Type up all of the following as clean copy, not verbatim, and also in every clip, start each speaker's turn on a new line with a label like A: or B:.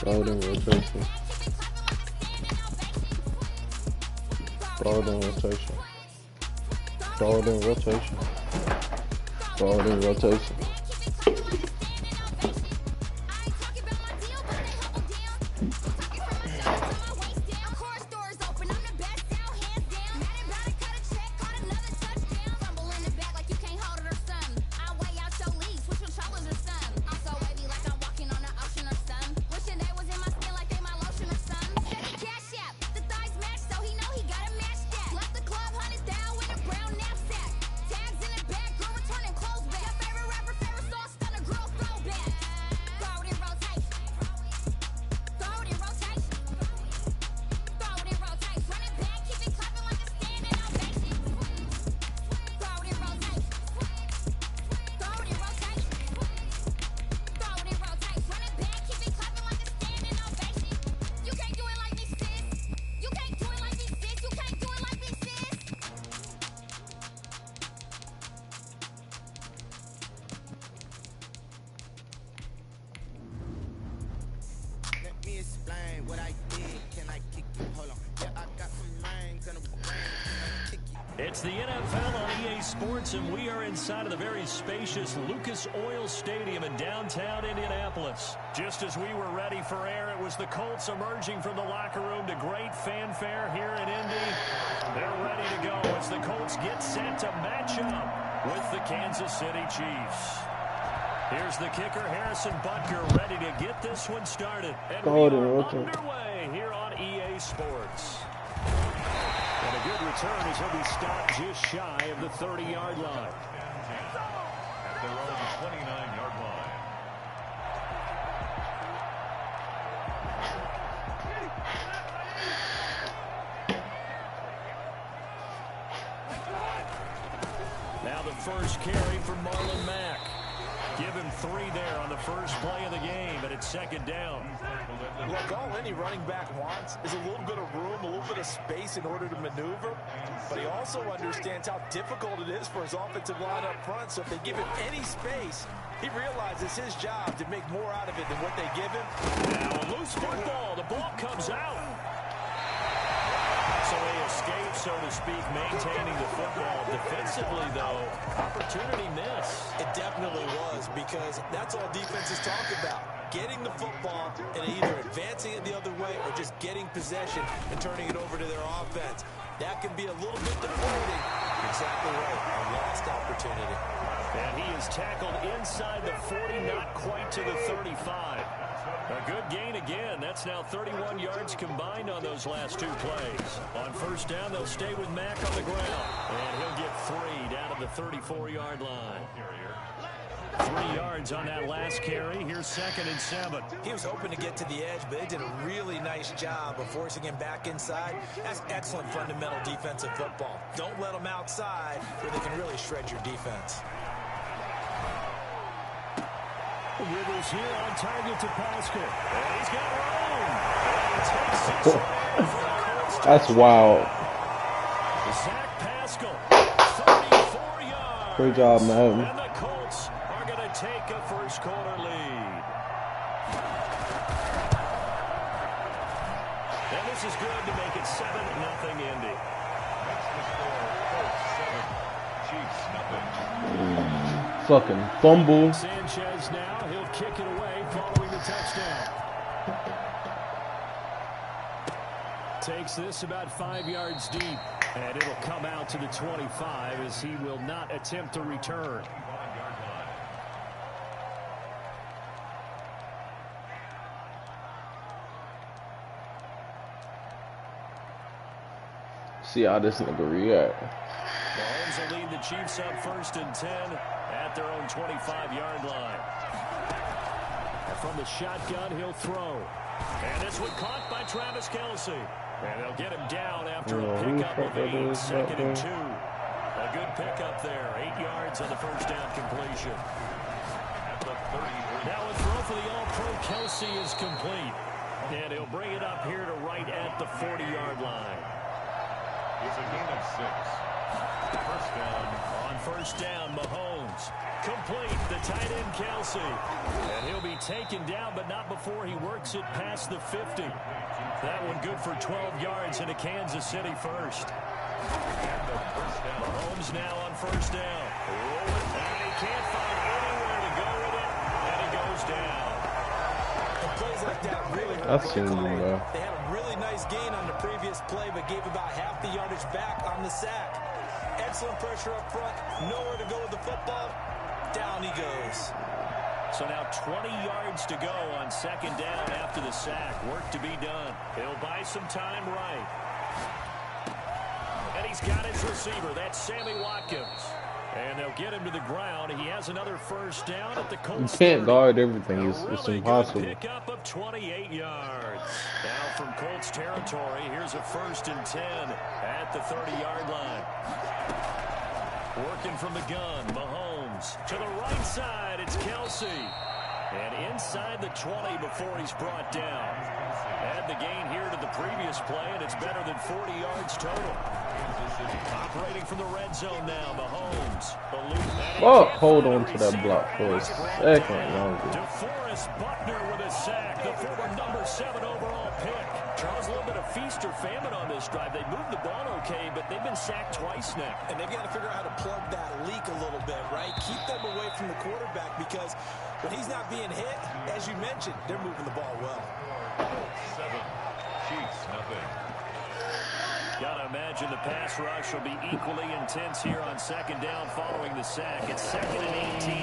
A: Throw it in rotation. Throw it in rotation. Throw it in rotation. Throw it in rotation.
B: It's the NFL on EA Sports, and we are inside of the very spacious Lucas Oil Stadium in downtown Indianapolis. Just as we were ready for air, it was the Colts emerging from the locker room to great fanfare here in Indy. They're ready to go as the Colts get set to match up with the Kansas City Chiefs. Here's the kicker, Harrison Butker, ready to get this one started. And we are underway here on EA Sports. And a good return as he'll be stopped just shy of the 30-yard line.
C: At their own 29-yard line.
B: Now the first carry for Marlon Mack. Give him 3 there on the first play of the game, and it's second down.
D: Look, all any running back wants is a little bit of room, a little bit of space in order to maneuver, but he also understands how difficult it is for his offensive line up front, so if they give him any space, he realizes his job to make more out of it than what they give him.
B: Now a loose football, the ball comes out. So they escape, so to speak, maintaining the football. Defensively, though, opportunity miss.
D: It definitely was, because that's all defenses talk about. Getting the football and either advancing it the other way or just getting possession and turning it over to their offense. That can be a little bit deflating. Exactly right, a lost opportunity.
B: And he is tackled inside the 40, not quite to the 35. A good gain again. That's now 31 yards combined on those last 2 plays. On first down, they'll stay with Mack on the ground. And he'll get 3 down to the 34-yard line. 3 yards on that last carry. Here's 2nd and 7.
D: He was hoping to get to the edge, but they did a really nice job of forcing him back inside. That's excellent fundamental defensive football. Don't let them outside where they can really shred your defense.
B: Rivers here on target to Pascal. And he's got room.
A: That's wild.
B: Zach Pascal, 34 yards.
A: Great job, man.
B: And the Colts are going to take a first-quarter lead. And this is good to make it 7-0 Indy.
C: That's the score. Colts 7, Chiefs nothing.
A: Fucking fumble.
B: Sanchez now, he'll kick it away following the touchdown. Takes this about 5 yards deep, and it'll come out to the 25 as he will not attempt to return.
A: See how this nigga react.
B: Mahomes will lead the Chiefs up 1st and 10 at their own 25-yard line. And from the shotgun, he'll throw. And this one caught by Travis Kelce. And they'll get him down after a pickup of 8, 2nd and 2. A good pickup there, 8 yards on the first down completion. Now a throw for the All-Pro Kelce is complete. And he'll bring it up here to right at the 40-yard line.
C: It's a gain of 6. First down.
B: On first down, Mahomes. Complete, the tight end, Kelsey. And he'll be taken down, but not before he works it past the 50. That one good for 12 yards into Kansas City first. Mahomes now on first down. And he can't find anywhere to go with it, and he goes down.
D: And plays like that really hurt.
A: I've seen them, though.
D: They had a really nice gain on the previous play, but gave about half the yardage back on the sack. Excellent pressure up front. Nowhere to go with the football. Down he goes.
B: So now 20 yards to go on second down after the sack. Work to be done. He'll buy some time right. And he's got his receiver. That's Sammy Watkins. And they'll get him to the ground. He has another first down at the Colts.
A: You can't
B: 30.
A: guard everything. It's
B: Really
A: impossible.
B: good pickup of 28 yards. Now from Colts territory, here's a 1st and 10 at the 30-yard line. Working from the gun, Mahomes. To the right side, it's Kelsey. And inside the 20 before he's brought down. Add the gain here to the previous play, and it's better than 40 yards total. Operating from the red zone now, Mahomes.
A: Oh, hold on to that block for a second longer.
B: DeForest Buckner with a sack, the former number 7 overall pick. Charles, a little bit of feast or famine on this drive. They moved the ball okay, but they've been sacked twice now.
D: And they've got to figure out how to plug that leak a little bit, right? Keep them away from the quarterback, because when he's not being hit, as you mentioned, they're moving the ball well.
C: 7. Chiefs, nothing.
B: Gotta imagine the pass rush will be equally intense here on second down following the sack. It's 2nd and 18.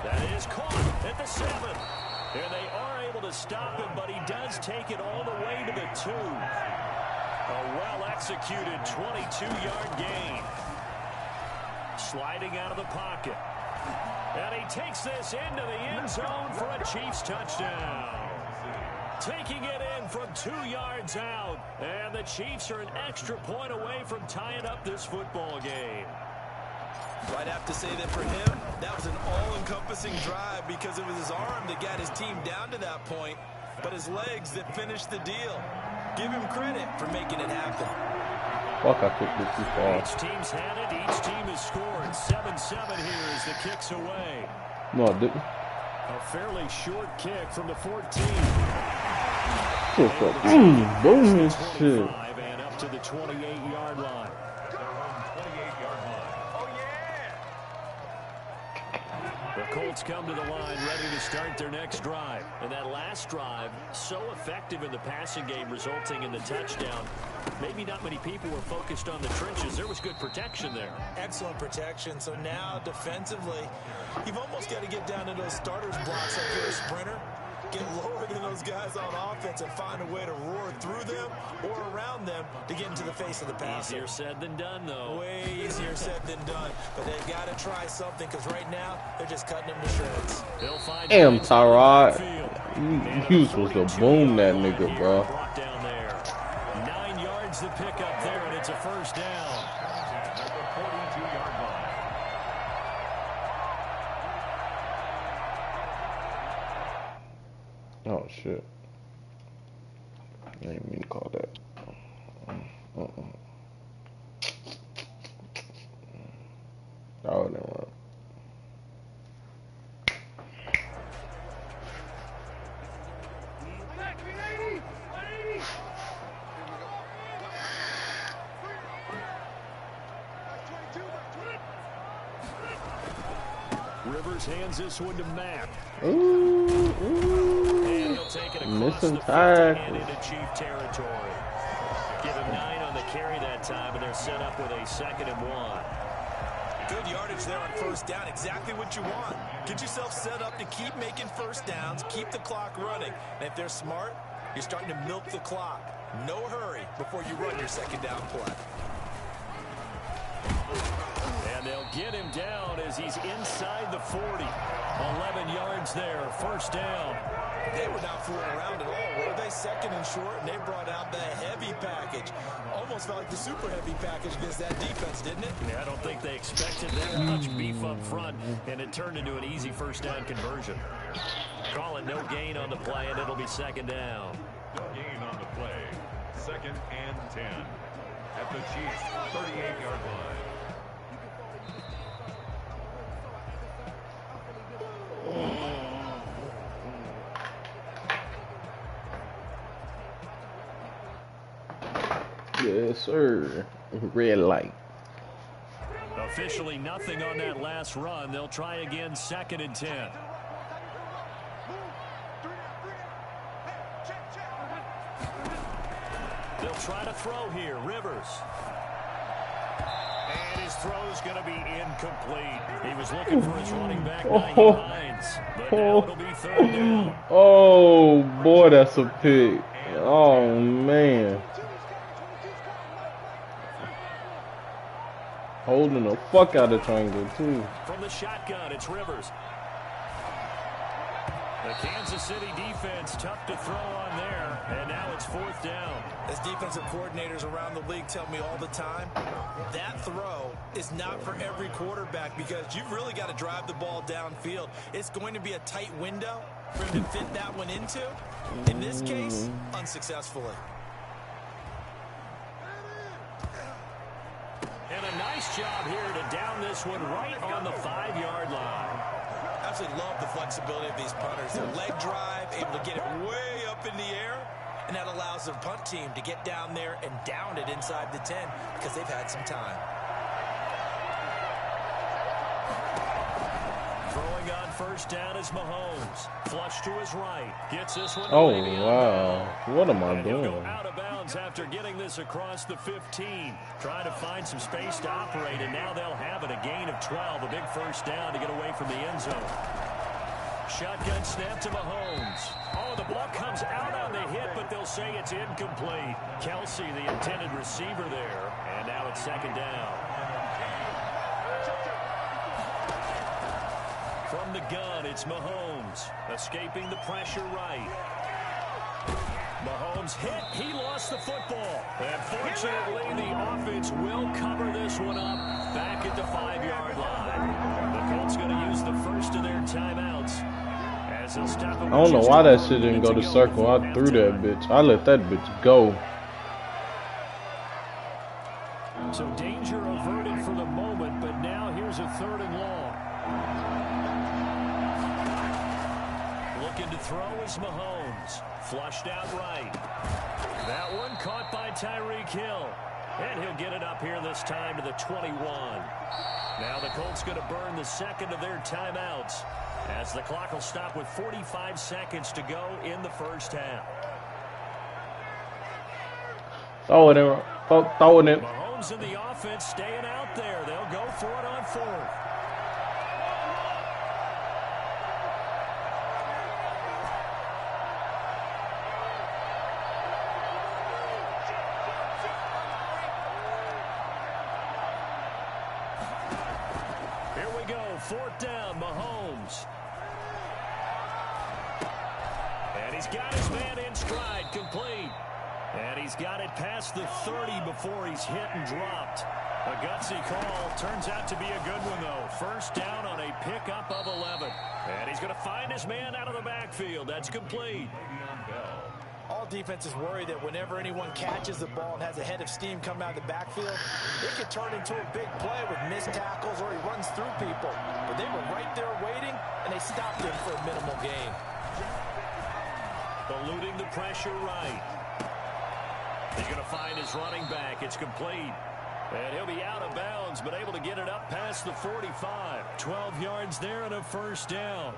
B: That is caught at the 7. And they are able to stop him, but he does take it all the way to the 2. A well-executed 22-yard gain. Sliding out of the pocket. And he takes this into the end zone for a Chiefs touchdown. Taking it in from 2 yards out. And the Chiefs are an extra point away from tying up this football game.
D: I'd have to say that for him, that was an all-encompassing drive, because it was his arm that got his team down to that point, but his legs that finished the deal. Give him credit for making it happen.
A: Fuck, I took this too far.
B: Each team's had it. Each team has scored. 7-7 here as the kick's away.
A: No, I didn't.
B: A fairly short kick from the 14.
A: Boom, shit.
B: And up to the 28-yard line. The Colts come to the line ready to start their next drive. And that last drive, so effective in the passing game, resulting in the touchdown. Maybe not many people were focused on the trenches. There was good protection there.
D: Excellent protection. So now defensively, you've almost got to get down to those starters blocks like you're a sprinter. Get lower than those guys on offense and find a way to roar through them or around them to get into the face of the passer.
B: Easier said than done, though.
D: Way easier said than done. But they've got to try something, because right now they're just cutting them to shreds.
A: Damn, Tyrod. You was supposed to boom that nigga, bro.
B: Brought down there. 9 yards to pick up there, and it's a first down.
C: At the 42-yard line.
A: Oh, shit. I didn't mean to call that. Oh, no.
B: Rivers hands this one to Matt.
A: Ooh.
B: And he'll take it across
A: Missing
B: the 50
A: tackle.
B: and into Chief territory. Give him 9 on the carry that time, and they're set up with a 2nd and 1.
D: Good yardage there on first down. Exactly what you want. Get yourself set up to keep making first downs, keep the clock running. And if they're smart, you're starting to milk the clock. No hurry before you run your second down play.
B: And they'll get him down as he's inside the 40. 11 yards there, first down.
D: They were not fooling around at all, were they? 2nd and short, and they brought out the heavy package. Almost felt like the super heavy package against that defense, didn't it?
B: Yeah, I don't think they expected that much beef up front, and it turned into an easy first down conversion. Call it no gain on the play, and it'll be 2nd down.
C: No gain on the play. 2nd and 10 at the Chiefs' 38-yard line.
A: Yes, sir. Red light.
B: Officially nothing on that last run. They'll try again 2nd and 10. They'll try to throw here. Rivers. And his throw's going to be incomplete. He was looking for his running back, Nyheim Hines. But now it'll be 3rd down.
A: Oh, boy, that's a pick. Oh, man. Holding the fuck out of the triangle, too.
B: From the shotgun, it's Rivers. The Kansas City defense, tough to throw on there, and now it's 4th down.
D: As defensive coordinators around the league tell me all the time, that throw is not for every quarterback because you've really got to drive the ball downfield. It's going to be a tight window for him to fit that one into. In this case, unsuccessfully.
B: And a nice job here to down this one right on the 5-yard line.
D: Absolutely love the flexibility of these punters. Their leg drive, able to get it way up in the air, and that allows their punt team to get down there and down it inside the 10 because they've had some time.
B: Throwing on 1st down is Mahomes. Flush to his right. Gets this one.
A: Oh, wow. What am I
B: He'll go
A: doing?
B: out of bounds after getting this across the 15. Trying to find some space to operate, and now they'll have it. A gain of 12. A big 1st down to get away from the end zone. Shotgun snap to Mahomes. Oh, the ball comes out on the hit, but they'll say it's incomplete. Kelsey, the intended receiver there, and now it's 2nd down. From the gun, it's Mahomes. Escaping the pressure right. Mahomes hit. He lost the football. And fortunately, the offense will cover this one up back at the 5-yard line. The Colts going to use the first of their timeouts. As they'll stop
A: I don't know why that shit didn't go to circle. I threw that bitch. I let that bitch go.
B: So danger averted for the moment, but now here's a 3rd and long. Looking to throw is Mahomes. Flushed out right. That one caught by Tyreek Hill. And he'll get it up here this time to the 21. Now the Colts going to burn the 2nd of their timeouts as the clock will stop with 45 seconds to go in the 1st half.
A: Throw it in. Throw it in.
B: Mahomes and the offense staying out there. They'll go for it on 4th. Here we go, 4th down, Mahomes. And he's got his man in stride, complete. And he's got it past the 30 before he's hit and dropped. A gutsy call. Turns out to be a good one, though. 1st down on a pickup of 11. And he's going to find his man out of the backfield. That's complete.
D: All defenses worry that whenever anyone catches the ball and has a head of steam come out of the backfield, it could turn into a big play with missed tackles or he runs through people. But they were right there waiting, and they stopped him for a minimal gain.
B: Eluding the pressure right. He's going to find his running back. It's complete. And he'll be out of bounds, but able to get it up past the 45. 12 yards there and a 1st down.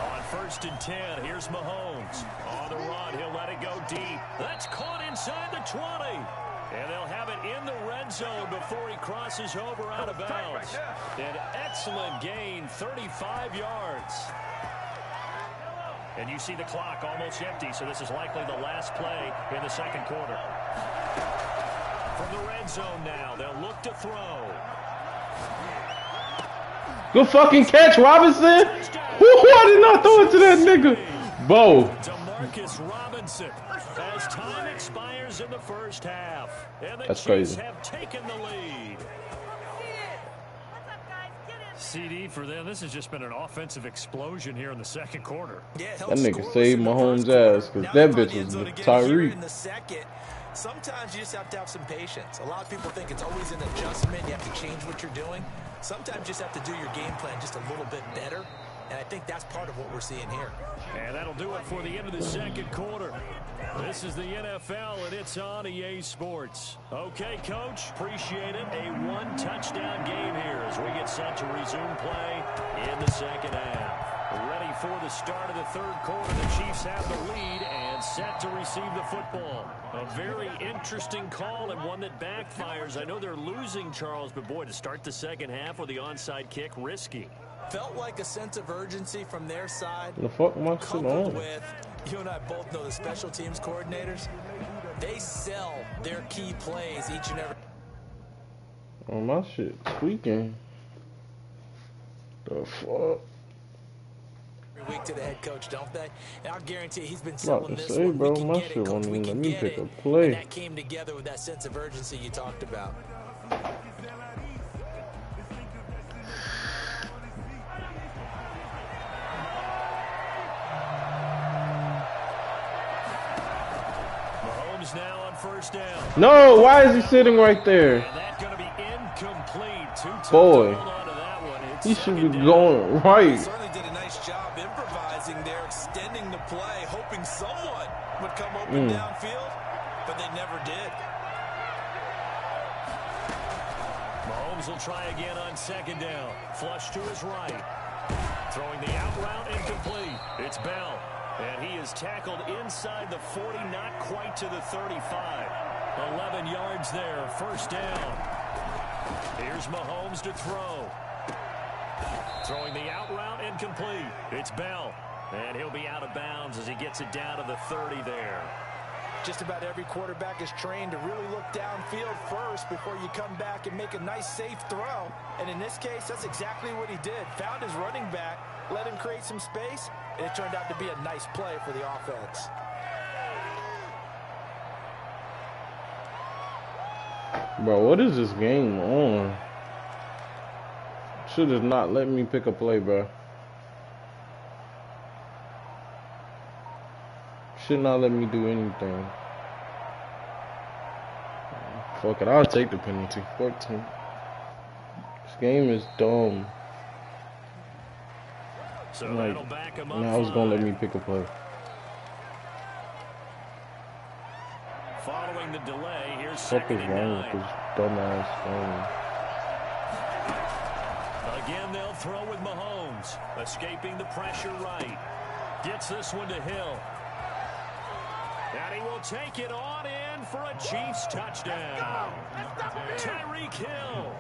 B: On 1st and 10, here's Mahomes. On the run, he'll let it go deep. That's caught inside the 20. And they'll have it in the red zone before he crosses over out of bounds. An excellent gain, 35 yards. And you see the clock almost empty, so this is likely the last play in the 2nd quarter. From the red zone now, they'll look to throw.
A: Good fucking catch, Robinson. I did not throw it to that nigga. Bo.
B: DeMarcus Robinson as time expires in the 1st half. And the
A: That's
B: Chiefs
A: crazy.
B: have taken the lead. CD for them. This has just been an offensive explosion here in the second quarter.
D: Yeah,
A: that nigga saved Mahomes' ass because that bitch was Tyreek.
D: Sometimes you just have to have some patience. A lot of people think it's always an adjustment. You have to change what you're doing. Sometimes you just have to do your game plan just a little bit better. And I think that's part of what we're seeing here.
B: And that'll do it for the end of the second quarter. This is the NFL, and it's on EA Sports. Okay, Coach, appreciate it. A one-touchdown game here as we get set to resume play in the second half. Ready for the start of the third quarter. The Chiefs have the lead and set to receive the football. A very interesting call and one that backfires. I know they're losing, Charles, but boy, to start the second half with the onside kick, risky.
D: Felt like a sense of urgency from their side.
A: The fuck am I still
D: Coupled
A: on?
D: with, you and I both know the special teams coordinators. They sell their key plays each and every.
A: Oh, my shit tweaking. The fuck?
D: Week to the head coach, don't they? And I'll guarantee he's been selling this
A: Say,
D: one.
A: bro,
D: We can
A: my
D: get
A: shit
D: it, Coach.
A: won't
D: We
A: even
D: can
A: let me
D: get
A: pick
D: it.
A: a play.
D: And that came together with that sense of urgency you talked about.
B: Mahomes now on first down.
A: No, why is he sitting right there?
B: And that's going to be incomplete. Too tough
A: Boy,
B: to hold on to that one. It's
A: he should be
B: second down.
A: going right.
D: Certainly did a nice job improvising there, extending the play, hoping someone would come open downfield, but they never did.
B: Mahomes will try again on second down. Flush to his right. Throwing the out route incomplete. It's Bell. And he is tackled inside the 40, not quite to the 35. 11 yards there, first down. Here's Mahomes to throw. Throwing the out route incomplete. It's Bell. And he'll be out of bounds as he gets it down to the 30 there.
D: Just about every quarterback is trained to really look downfield first before you come back and make a nice, safe throw. And in this case, that's exactly what he did. Found his running back, let him create some space, and it turned out to be a nice play for the offense.
A: Bro, what is this game on? Should have not let me pick a play, bro. Should not let me do anything. Fuck it, I'll take the penalty. 14. This game is dumb.
B: So
A: Like,
B: that'll back him up.
A: now it's gonna let me pick a play.
B: Following the delay, here's
A: What
B: second
A: is
B: and
A: wrong with
B: 9.
A: this dumbass game?
B: Again, they'll throw with Mahomes. Escaping the pressure right. Gets this one to Hill. And he will take it on in for a Chiefs touchdown. Tyreek Hill,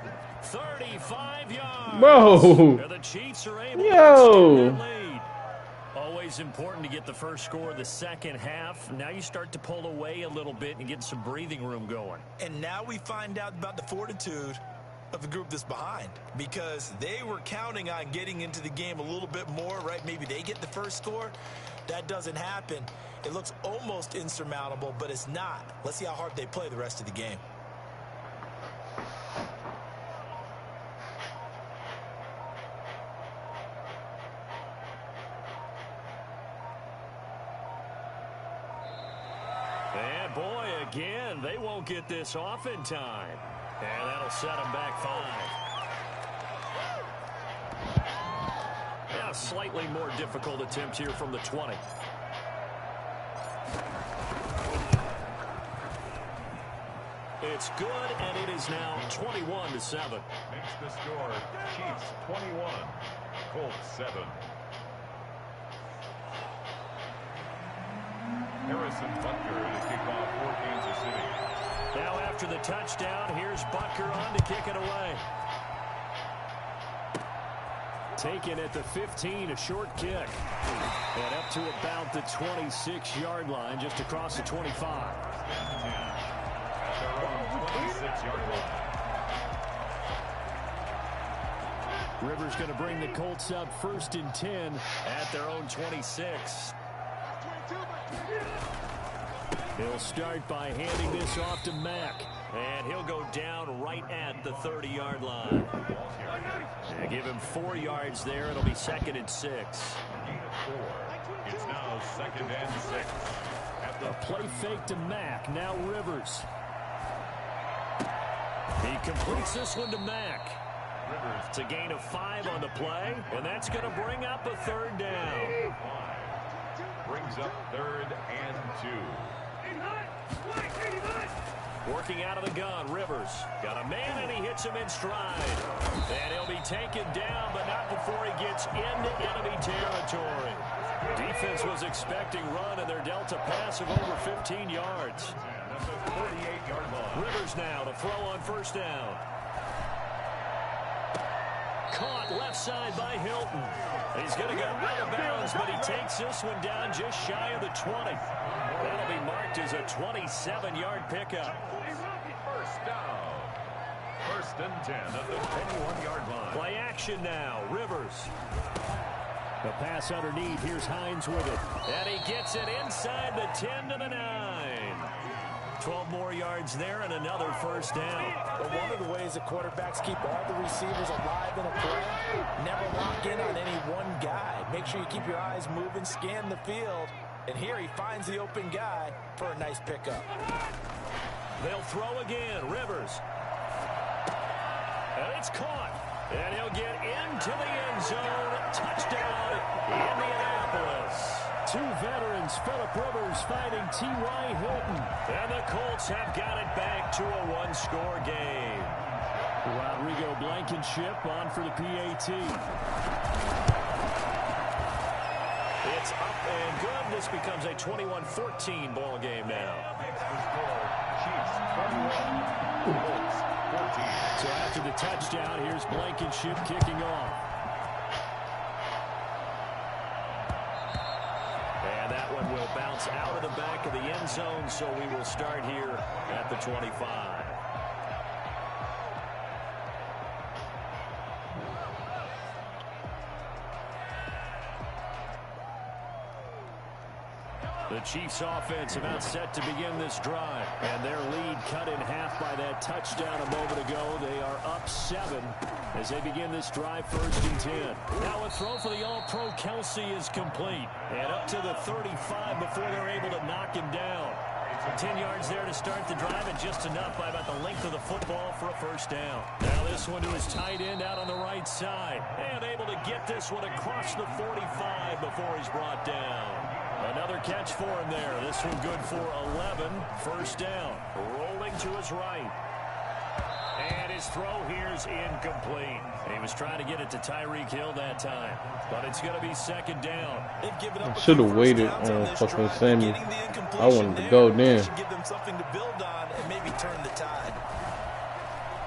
B: 35 yards.
A: Bro.
B: And the Chiefs are able to
A: Yo.
B: extend their lead. Always important to get the first score of the second half. Now you start to pull away a little bit and get some breathing room going.
D: And now we find out about the fortitude of the group that's behind, because they were counting on getting into the game a little bit more, right? Maybe they get the first score. That doesn't happen. It looks almost insurmountable, but it's not. Let's see how hard they play the rest of the game.
B: And boy, again, they won't get this off in time. And that'll set them back 5. Yeah, a slightly more difficult attempt here from the 20. It's good, and it is now 21-7.
C: Makes the score Chiefs 21, Colts 7. Harrison Butker to kick off for Kansas City.
B: Now after the touchdown, here's Butker on to kick it away. Taken at the 15, a short kick. And up to about the 26-yard line, just across the 25.
C: At their own 26-yard line.
B: Rivers going to bring the Colts up 1st and 10 at their own 26. He'll start by handing this off to Mack. And he'll go down right at the 30-yard line. They give him 4 yards there. It'll be 2nd and 6.
C: It's now 2nd and 6.
B: A play fake to Mack. Now Rivers. He completes this one to Mack. It's a gain of 5 on the play, and that's going to bring up a 3rd down.
C: Brings up 3rd and 2.
B: Working out of the gun, Rivers. Got a man, and he hits him in stride. And he'll be taken down, but not before he gets into enemy territory. Defense was expecting run, and they're dealt a pass of over 15 yards.
C: That's a 48-yard line.
B: Rivers now to throw on 1st down. Caught left side by Hilton. He's going to go out of bounds, but he takes this one down just shy of the 20. That'll be marked as a 27-yard pickup.
C: 1st down. 1st and 10 at the 21-yard line.
B: Play action now. Rivers. The pass underneath. Here's Hines with it. And he gets it inside the 10 to the 9. 12 more yards there and another 1st down.
D: But one of the ways the quarterbacks keep all the receivers alive in a play, never lock in on any one guy. Make sure you keep your eyes moving, scan the field. And here he finds the open guy for a nice pickup.
B: They'll throw again. Rivers. And it's caught. And he'll get into the end zone. Touchdown, Indianapolis. 2 veterans, Phillip Rivers fighting T.Y. Hilton. And the Colts have got it back to a 1-score game. Rodrigo Blankenship on for the PAT. It's up and good. This becomes a 21-14 ball game now.
C: Chiefs 21, Colts 14.
B: So after the touchdown, here's Blankenship kicking off. And that one will bounce out of the back of the end zone, so we will start here at the 25. The Chiefs offense about set to begin this drive, and their lead cut in half by that touchdown a moment ago. They are up 7 as they begin this drive, 1st and 10. Now a throw for the All-Pro Kelsey is complete, and up to the 35 before they're able to knock him down. 10 yards there to start the drive, and just enough by about the length of the football for a 1st down. Now this one to his tight end out on the right side, and able to get this one across the 45 before he's brought down. Another catch for him there. This one good for 11. 1st down. Rolling to his right. And his throw here is incomplete. He was trying to get it to Tyreek Hill that time. But it's going to be 2nd down.
A: I should have waited on fucking Sammy. I wanted to go then.
D: Give them something to build on and maybe turn the tide.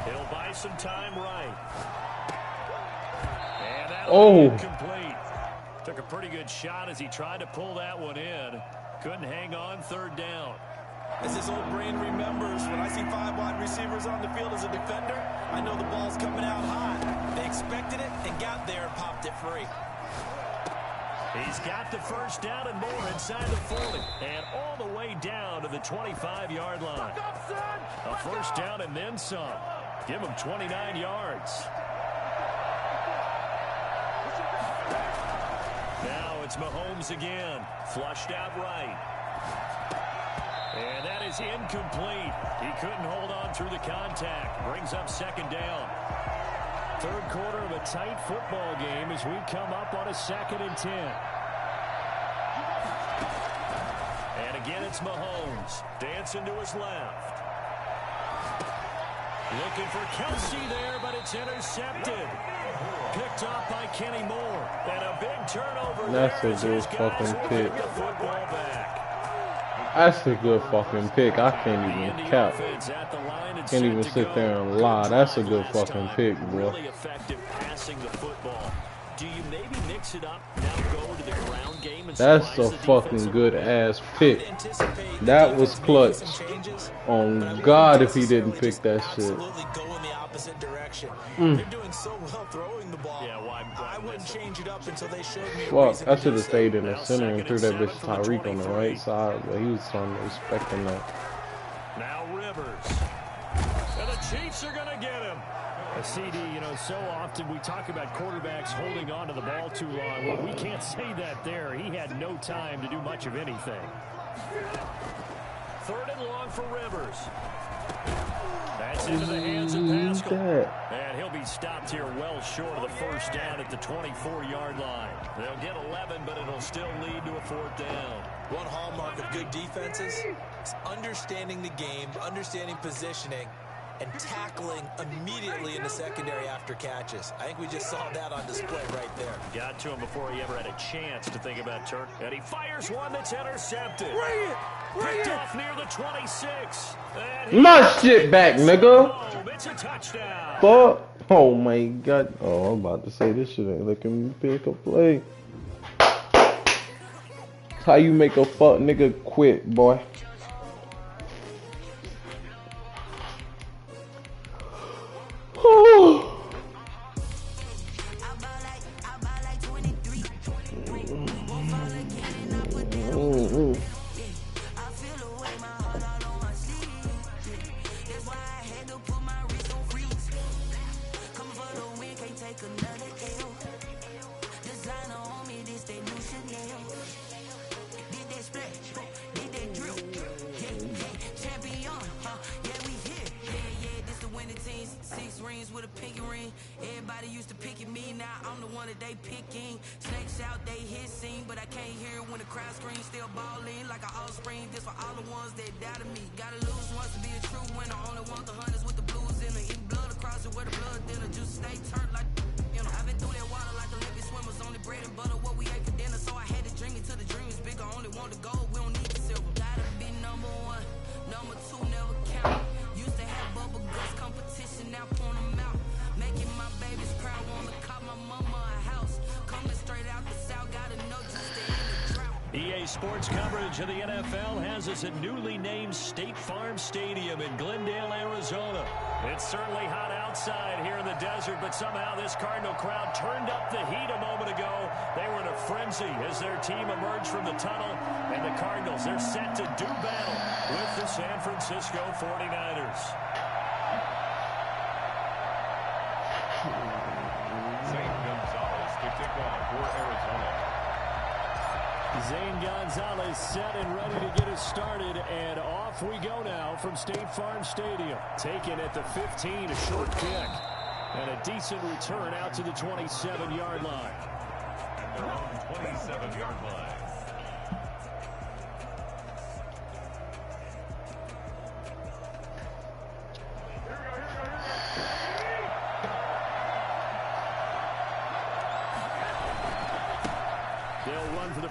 B: He'll buy some time right. And that'll be incomplete. Took a pretty good shot as he tried to pull that one in. Couldn't hang on. 3rd down.
D: As his old brain remembers, when I see 5 wide receivers on the field as a defender, I know the ball's coming out high. They expected it and got there and popped it free.
B: He's got the 1st down and more inside the 40. And all the way down to the 25-yard line. A 1st down and then some. Give him 29 yards. Now it's Mahomes again. Flushed out right. And that is incomplete. He couldn't hold on through the contact. Brings up 2nd down. 3rd quarter of a tight football game as we come up on a 2nd and 10. And again it's Mahomes. Dancing to his left. Looking for Kelsey there, but it's intercepted. Picked off by Kenny Moore. And a big turnover.
A: That's
B: there
A: a good fucking pick.
B: The football back.
A: That's a good fucking pick. I can't even cap. Can't even sit there and lie. That's a good fucking pick, bro.
B: Really effective passing the football. Do you maybe mix it up, now go to the ground game and
A: that's a fucking good ass pick. That was clutch. On God, if he didn't pick that shit.
D: They're doing so well throwing the ball.
B: Yeah,
D: I wouldn't change it up until they showed me.
A: Fuck, I should have stayed in the center and threw that bitch Tyreek on the right side, but he was expecting that.
B: Now Rivers. And the Chiefs are going to get him. A CD, you know, so often we talk about quarterbacks holding on to the ball too long. Well, we can't say that there. He had no time to do much of anything. 3rd and long for Rivers. That's into the hands of Pascal. And he'll be stopped here well short of the first down at the 24-yard line. They'll get 11, but it'll still lead to a 4th down.
D: One hallmark of good defenses is understanding the game, understanding positioning, and tackling immediately in the secondary after catches. I think we just saw that on display right there.
B: Got to him before he ever had a chance to think about turn. And he fires one that's intercepted. Picked off near the 26.
A: My shit back, nigga.
B: It's a touchdown.
A: Fuck. Oh my god. Oh, I'm about to say this shit ain't letting me pick a play. How you make a fuck nigga quit, boy?
B: Sports coverage of the NFL has us at newly named State Farm Stadium in Glendale, Arizona. It's certainly hot outside here in the desert, but somehow this Cardinal crowd turned up the heat a moment ago. They were in a frenzy as their team emerged from the tunnel, and the Cardinals, they're set to do battle with the San Francisco 49ers.
C: Zane Gonzalez to kick off for Arizona.
B: Zane Gonzalez set and ready to get us started, and off we go now from State Farm Stadium. Taken at the 15, a short kick, and a decent return out to the 27-yard line.
C: At their own 27-yard line.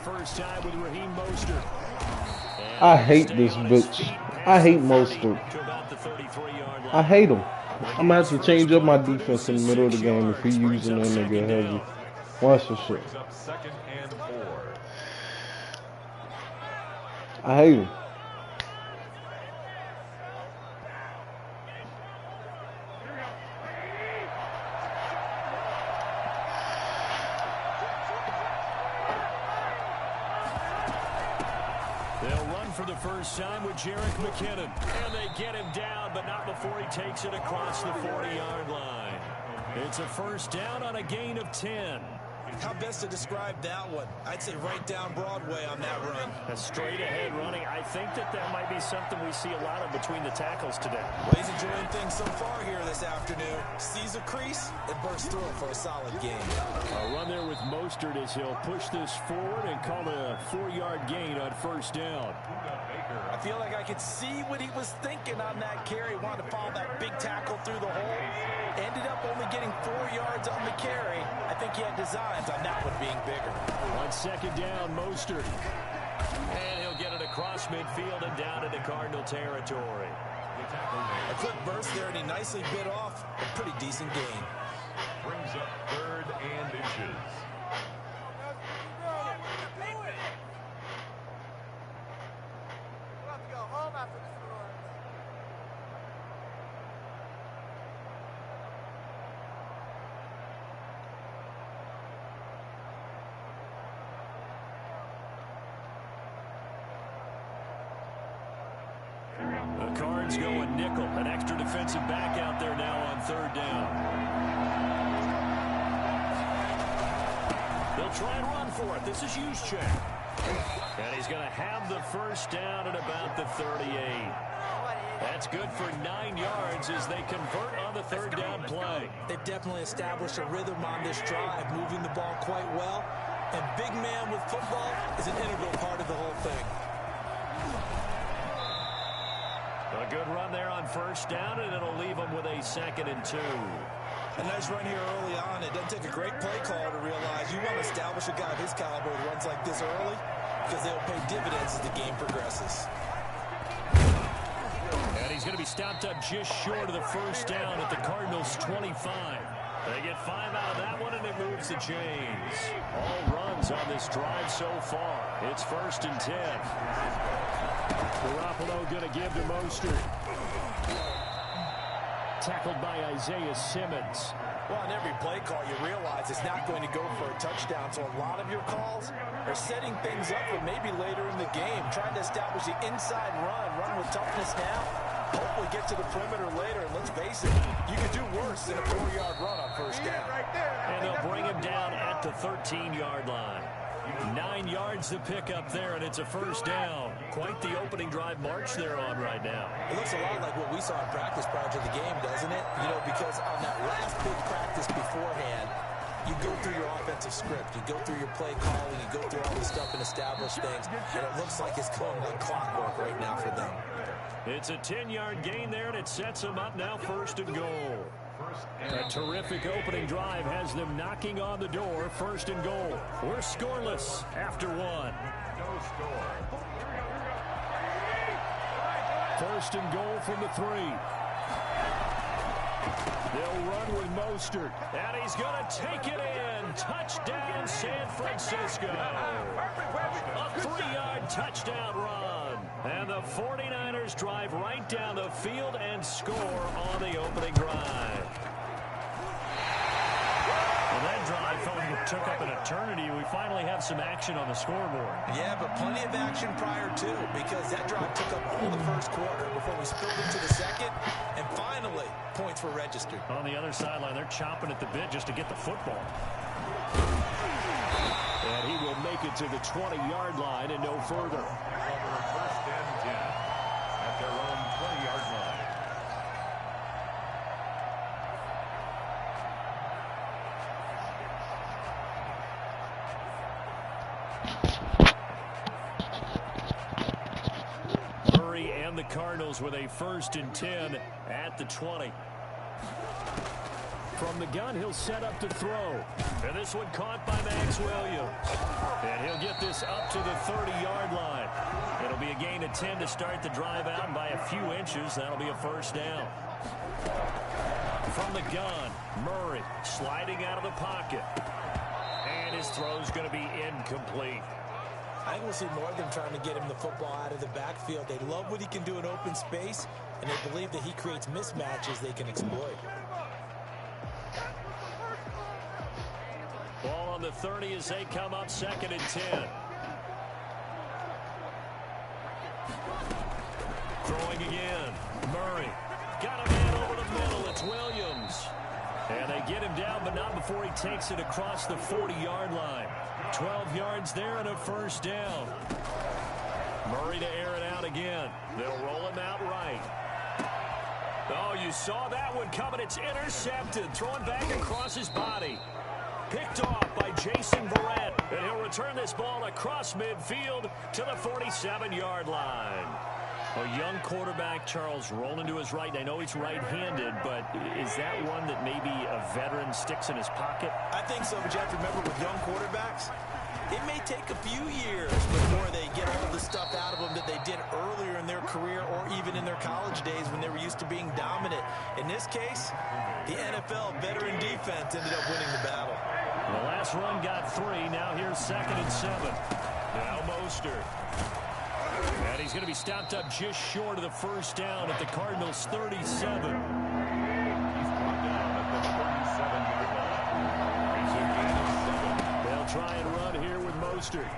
B: First time with Raheem Mostert.
A: I hate this bitch. I hate Mostert. I hate him. I'm gonna have to change up my defense in the middle of the game if he using that nigga heavy. Watch this shit. I hate him.
B: First time with Jerick McKinnon. And they get him down, but not before he takes it across the 40-yard line. It's a first down on a gain of 10.
D: How best to describe that one? I'd say right down Broadway on that run.
B: A straight-ahead running. I think that might be something we see a lot of between the tackles today.
D: Well, he's enjoying things so far here this afternoon. Sees a crease and bursts through it for a solid game.
B: A run there with Mostert as he'll push this forward and call it a 4-yard gain on first down.
D: I feel like I could see what he was thinking on that carry. Wanted to follow that big tackle through the hole. Ended up only getting 4 yards on the carry. I think he had designs on that one being bigger.
B: On second down, Mostert. And he'll get it across midfield and down into Cardinal territory.
D: A quick burst there, and he nicely bit off a pretty decent gain.
C: Brings up 3rd and inches.
B: The Cards go a nickel, an extra defensive back out third down. They'll try and run for it. This is Juszczyk. And he's going to have the first down at about the 38. That's good for 9 yards as they convert on the third down play.
D: They've definitely established a rhythm on this drive, moving the ball quite well. And big man with football is an integral part of the whole thing.
B: A good run there on first down, and it'll leave them with a 2nd and 2.
D: A nice run here early on. It doesn't take a great play caller to realize you want to establish a guy of his caliber with runs like this early because they'll pay dividends as the game progresses.
B: And he's going to be stopped up just short of the first down at the Cardinals' 25. They get 5 out of that one, and it moves the chains. All runs on this drive so far. It's 1st and 10. Garoppolo going to give to Mostert. Tackled by Isaiah Simmons.
D: Well, on every play call, you realize it's not going to go for a touchdown. So a lot of your calls are setting things up for maybe later in the game, trying to establish the inside run with toughness now. Hopefully get to the perimeter later. And let's face it, you could do worse than a 4-yard run on first down.
B: And they'll bring him down at the 13-yard line. 9 yards to pick up there, and it's a first down. Quite the opening drive march they're on right now.
D: It looks a lot like what we saw in practice prior to the game, doesn't it? You know, because on that last big practice beforehand, you go through your offensive script, you go through your play calling, you go through all this stuff and establish things, and it looks like it's going like clockwork right now for them.
B: It's a 10-yard gain there, and it sets them up now 1st and goal. A terrific opening drive has them knocking on the door. 1st and goal. We're scoreless after 1.
C: No score.
B: 1st and goal from the 3. They'll run with Mostert, and he's going to take it in. Touchdown, San Francisco. A 3-yard touchdown run. And the 49ers drive right down the field and score on the opening drive. Well, that drive felt like it took up an eternity. We finally have some action on the scoreboard.
D: Yeah, but plenty of action prior to, because that drive took up all the first quarter before we spilled into the second, and finally, points were registered.
B: On the other sideline, they're chomping at the bit just to get the football. And he will make it to the 20-yard line and no further.
C: 1st and 10 at their own 20-yard line.
B: Murray and the Cardinals with a 1st and 10 at the 20. From the gun, he'll set up to throw. And this one caught by Max Williams. And he'll get this up to the 30-yard line. It'll be a gain of 10 to start the drive out, and by a few inches, that'll be a first down. From the gun, Murray sliding out of the pocket. And his throw's going to be incomplete.
D: I think we'll see more of them trying to get him the football out of the backfield. They love what he can do in open space, and they believe that he creates mismatches they can exploit.
B: Ball on the 30 as they come up 2nd and 10. Throwing again. Murray. Got a man over the middle. It's Williams. And they get him down, but not before he takes it across the 40-yard line. 12 yards there and a first down. Murray to air it out again. They'll roll him out right. Oh, you saw that one coming. It's intercepted. Thrown back across his body. Picked off by Jason Verrett. And he'll return this ball across midfield to the 47-yard line. A young quarterback, Charles, rolling to his right. I know he's right-handed, but is that one that maybe a veteran sticks in his pocket?
D: I think so, but you have to remember with young quarterbacks, it may take a few years before they get all the stuff out of them that they did earlier in their career or even in their college days when they were used to being dominant. In this case, the NFL veteran defense ended up winning the battle.
B: The last run got 3. Now here's 2nd and 7. Now Mostert. And he's going to be stopped up just short of the first down at the Cardinals' 37.
C: He's brought down at the 47-yard line. It's a gain of 7.
B: They'll try and run here with Mostert.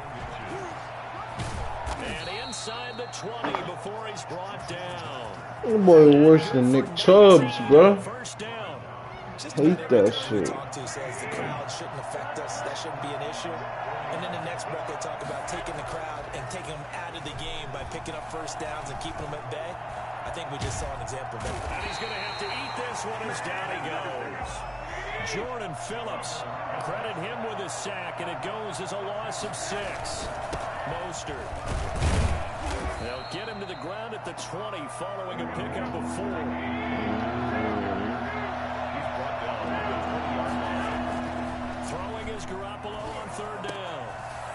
B: And inside the 20 before he's brought down.
A: That boy worse than Nick Chubbs, bro.
B: First down.
D: Just
A: Hate
D: about
A: that
D: every coach we
A: shit.
D: talk to says the crowd shouldn't affect us. That shouldn't be an issue. And then the next breath they talk about taking the crowd and taking them out of the game by picking up first downs and keeping them at bay. I think we just saw an example of that.
B: And he's going to have to eat this one as down he goes. Jordan Phillips, credit him with a sack, and it goes as a loss of 6. Mostert. They'll get him to the ground at the 20 following a pickup of 4. Throwing is Garoppolo on 3rd down.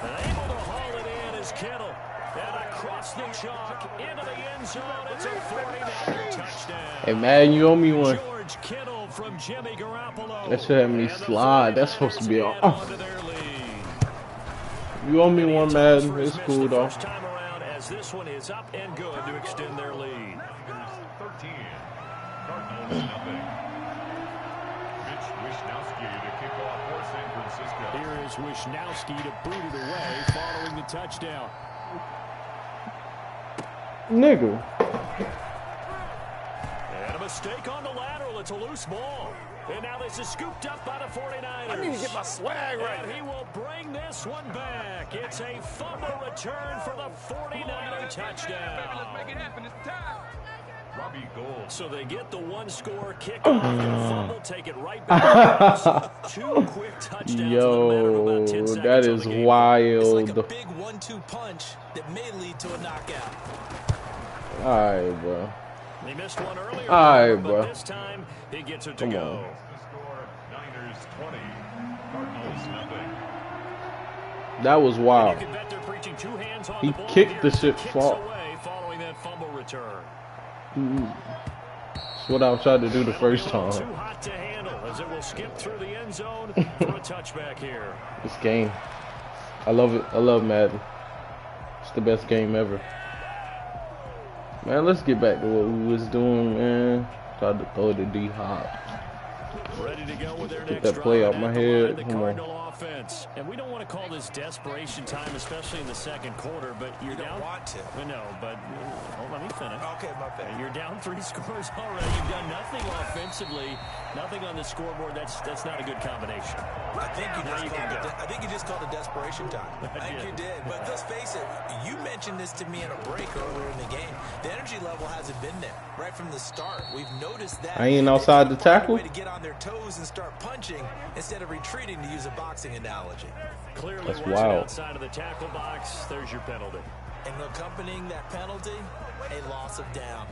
B: And able to haul it in is Kittle. And across the chalk into the end zone. It's a 49er touchdown.
A: Hey, man, you owe me one.
B: George Kittle from Jimmy Garoppolo.
A: That should have me slide. That's supposed to be on. Oh. You owe me one, man. It's cool, though.
B: First time around, as this one is up and good to extend their lead.
C: 13. Cardinals nothing. Mitch Wishnowsky to kick off for San Francisco.
B: Here is Wishnowsky to boot it away following the touchdown.
A: Nigga.
B: And a mistake on the lateral. It's a loose ball. And now this is scooped up by the 49ers.
D: I need to get my swag right.
B: And he will bring this one back. It's a fumble return for the 49er touchdown.
C: Let's make it happen. It's time. Robbie Gould.
B: So they get the one-score kickoff and fumble, take it right back. 2 quick touchdowns in a matter of about 10 seconds.
A: That is wild.
D: It's like a big 1-2 punch that may lead to a knockout.
A: All right, bro.
B: He missed one earlier,
A: All right,
B: but
A: bro.
B: this time he gets it to
A: Come
B: go.
A: on.
C: The score, Niners 20. Cardinals nothing.
A: That was wild.
B: You can bet they're preaching 2 hands on
A: He
B: the ball
A: kicked
B: here.
A: the shit
B: Kicks
A: far.
B: away following that fumble return.
A: That's what I was trying to do the first
B: Too
A: time.
B: hot to handle as it will skip through the end zone for a touchback here.
A: This game. I love it. I love Madden. It's the best game ever. Man, let's get back to what we was doing, man. Tried to throw the D-Hop.
B: Ready to go with their
A: Get
B: next
A: that play
B: drive
A: out my
B: at the line,
A: head.
B: the
A: Come on.
B: Cardinal offense. And we don't want to call this desperation time, especially in the second quarter, but you're
D: You don't
B: down.
D: want to.
B: No, but hold on, let me finish.
D: Okay, my bad.
B: You're down 3 scores already. You've done nothing offensively, nothing on the scoreboard. That's not a good combination.
D: I think you
B: Now
D: just
B: you
D: called
B: can
D: it.
B: go.
D: I think you just called it desperation time. I think you did. But let's face it. You mentioned this to me in a break earlier in the game. The energy level hasn't been there right from the start. We've noticed that.
A: I ain't outside the tackle.
D: Way to get on their toes and start punching instead of retreating, to use a boxing analogy.
B: Clearly
A: That's
B: wasn't
A: wild.
B: outside of the tackle box. There's your penalty.
D: And accompanying that penalty, a loss of down.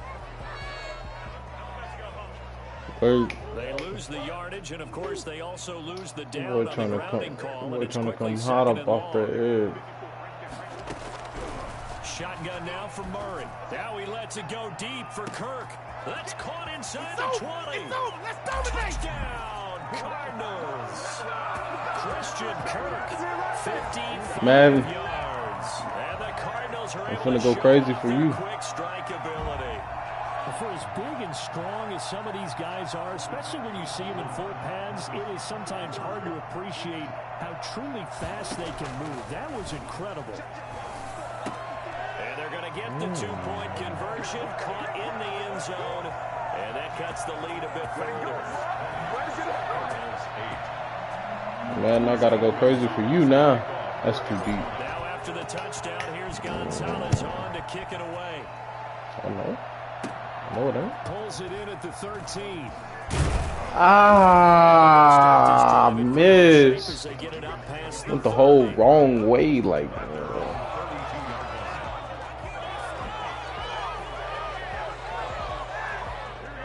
A: Word.
B: They lose the yardage, and of course they also lose the
A: Boy
B: down on the
A: trying to
B: grounding
A: come.
B: call.
A: Boy
B: And it's
A: trying to
B: quickly
A: come hot
B: second
A: up
B: and
A: off the
B: long.
A: edge.
B: Shotgun now for Murray. Now he lets it go deep for Kirk. That's caught inside the 20.
D: It's over. Let's dominate.
B: Touchdown, Cardinals. Christian Kirk, 55
A: Man.
B: yards. And the Cardinals are
A: I'm
B: able
A: finna
B: to
A: go
B: show
A: crazy
B: off
A: for
B: their
A: you.
B: quick strike ability. For as big and strong as some of these guys are, especially when you see them in full pads, it is sometimes hard to appreciate how truly fast they can move. That was incredible. And they're going to get the 2-point conversion, caught in the end zone, and that cuts the lead a bit further.
C: Cardinals 8.
A: Man, I gotta go crazy for you now. That's too deep.
B: Now after the touchdown, here's Gonzalez on to kick it away.
A: I know. No, it ain't.
B: Pulls it in at the 13.
A: Ah, miss.
B: As they get it up past
A: Went the whole wrong way, like.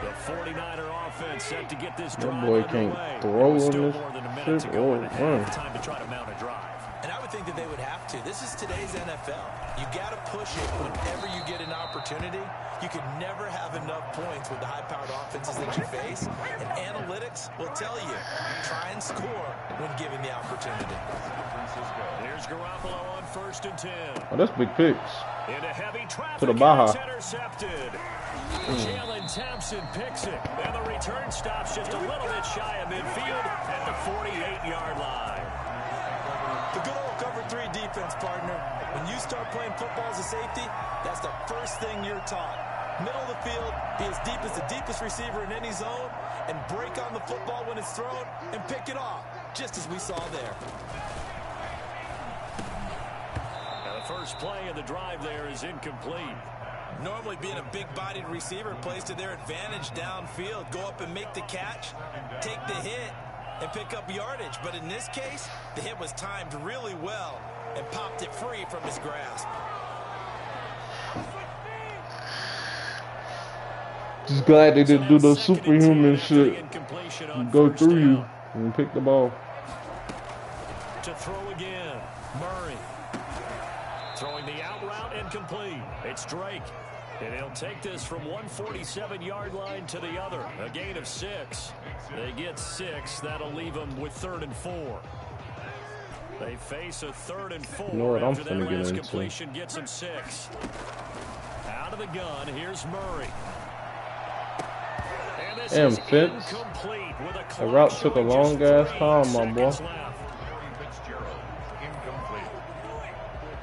B: The 49er offense set to get this
A: That
B: drive
A: boy
B: underway.
A: can't throw
B: With
A: on
B: still
A: this
B: more than a minute
A: shit
B: to go
A: or
B: in the
A: run.
B: half. Time to try to mount a drive.
D: And I would think that they would have to. This is today's NFL. You got to push it whenever you get an opportunity. You can never have enough points with the high-powered offenses that you face. And analytics will tell you, try and score when given the opportunity.
B: Here's Garoppolo on 1st and 10.
A: Oh, that's big picks.
B: Into heavy traffic.
A: To the Baja.
B: It's intercepted. Jalen Thompson picks it. And the return stops just a little bit shy of midfield at the 48-yard line.
D: The good old cover 3 defense, partner. When you start playing football as a safety, that's the first thing you're taught. Middle of the field, be as deep as the deepest receiver in any zone, and break on the football when it's thrown and pick it off, just as we saw there.
B: Now the first play of the drive there is incomplete.
D: Normally being a big-bodied receiver plays to their advantage downfield. Go up and make the catch, take the hit, and pick up yardage. But in this case, the hit was timed really well and popped it free from his grasp.
A: Just glad they didn't do those superhuman shit. Go through you and pick the ball.
B: To throw again, Murray. Throwing the out route incomplete. It's Drake. And he'll take this from 147-yard line to the other. A gain of 6. They get 6. That'll leave them with 3rd and 4. They face a 3rd and 4.
A: You know what I'm
B: after
A: finna
B: that
A: get
B: last
A: into.
B: completion gets them 6. Out of the gun, here's Murray. And this is
A: Fitz.
B: incomplete with a
A: The route took a long ass time, my boy.
C: Fitzgerald, incomplete.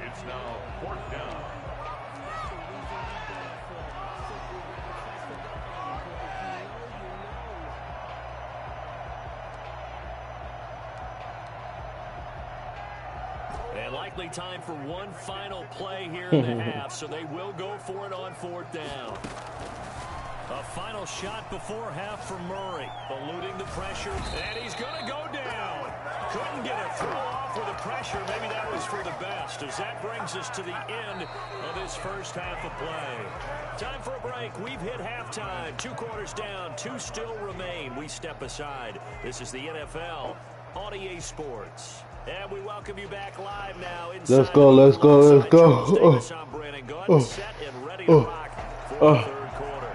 C: It's now 4th down.
B: And likely time for one final play here in the half, so they will go for it on 4th down. A final shot before half for Murray, eluding the pressure, and he's going to go down. Couldn't get a throw off with the pressure. Maybe that was for the best, as that brings us to the end of this first half of play. Time for a break. We've hit halftime. 2 quarters down, 2 still remain. We step aside. This is the NFL on EA Sports. And we welcome you back live now.
A: Let's go, let's go, let's go.
B: I'm Brandon Gunn, set and ready to rock for the 3rd quarter.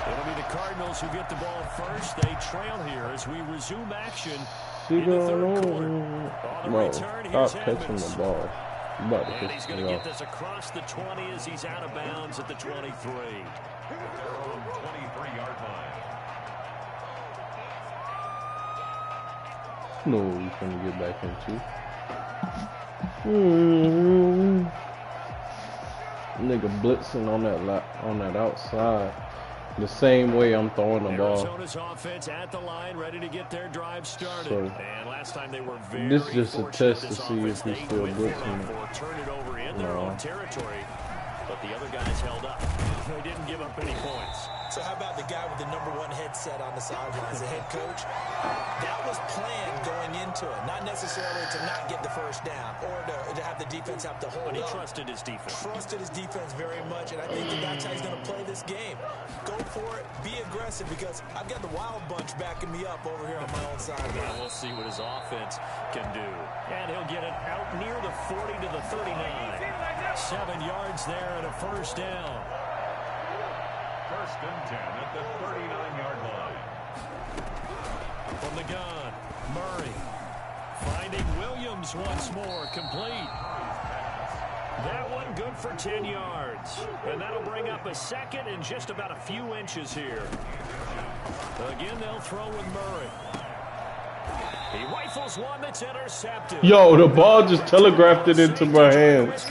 B: It'll be the Cardinals who get the ball first. They trail here as we resume action in the 3rd quarter. On the
A: Bro,
B: return,
A: stop
B: here's
A: catching
B: Edmonds.
A: the ball. You about to
B: And
A: piss
B: he's going
A: me
B: to get
A: off.
B: this across the 20 as he's out of bounds at the 23.
C: They're on 23-yard line.
A: No, we finna get back into. Nigga blitzing on that outside. The same way I'm throwing the ball.
B: Arizona's offense at the line, ready to get their drive started.
A: So,
B: and last time they were very
A: this is just a
B: fortunate
A: test to
B: this
A: see
B: offense,
A: if he's
B: they
A: still
B: went
A: blitzing.
B: for turn it over in their own territory, but the other guys held up. They didn't give up any points.
D: So how about the guy with the #1 headset on the sidelines, the head coach? That was planned going into it, not necessarily to not get the first down or to have the defense have to hold
B: But he
D: up.
B: trusted his defense.
D: Trusted his defense very much, and I think that's how he's going to play this game. Go for it, be aggressive, because I've got the wild bunch backing me up over here on my own side.
B: Yeah, we'll see what his offense can do. And he'll get it out near the 40 to the 39. 7 yards there and a first down.
C: 1st and 10 at the 39-yard line.
B: From the gun, Murray finding Williams once more, complete. That one good for 10 yards. And that'll bring up a 2nd and just about a few inches here. Again, they'll throw with Murray. He rifles one that's intercepted.
A: Yo, the ball just telegraphed it into my hands.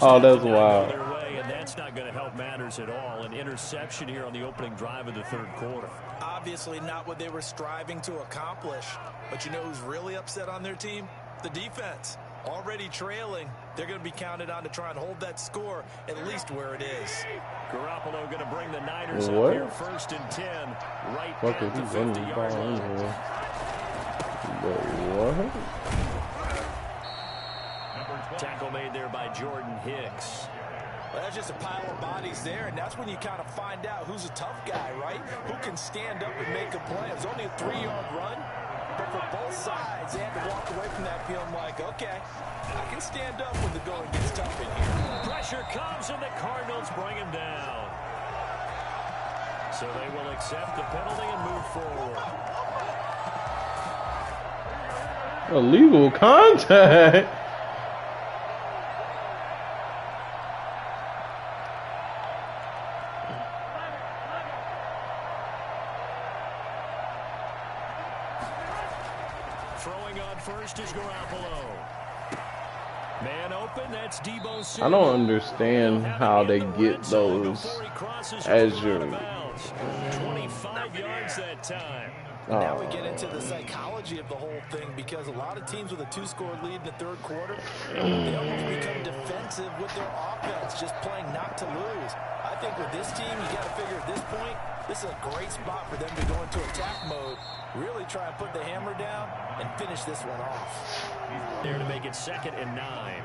A: Oh, that's wild.
B: And that's not going to help matters at all. An interception here on the opening drive of the 3rd quarter.
D: Obviously not what they were striving to accomplish. But you know who's really upset on their team? The defense. Already trailing. They're going to be counted on to try and hold that score at least where it is.
B: Garoppolo going to bring the Niners up
A: What?
B: here 1st and 10. Right
A: Fuck
B: at
A: is
B: the
A: he running the
B: 50-yard
A: ball in
B: line.
A: here? What?
B: Tackle made there by Jordan Hicks.
D: Well, that's just a pile of bodies there, and that's when you kind of find out who's a tough guy, right? Who can stand up and make a play. It was only a 3-yard run, but for both sides, they had to walk away from that feeling like, okay, I can stand up when the going gets tough in here.
B: Pressure comes, and the Cardinals bring him down. So they will accept the penalty and move forward.
A: Illegal contact.
B: Throwing on first is Garoppolo. Man open, that's Debo
A: I don't understand how they get those as your
B: out. 25 yards that time.
D: And now we get into the psychology of the whole thing, because a lot of teams with a 2-score lead in the third quarter, they almost become defensive with their offense, just playing not to lose. I think with this team, you got to figure at this point, this is a great spot for them to go into attack mode, really try and put the hammer down and finish this one off.
B: There to make it 2nd and 9.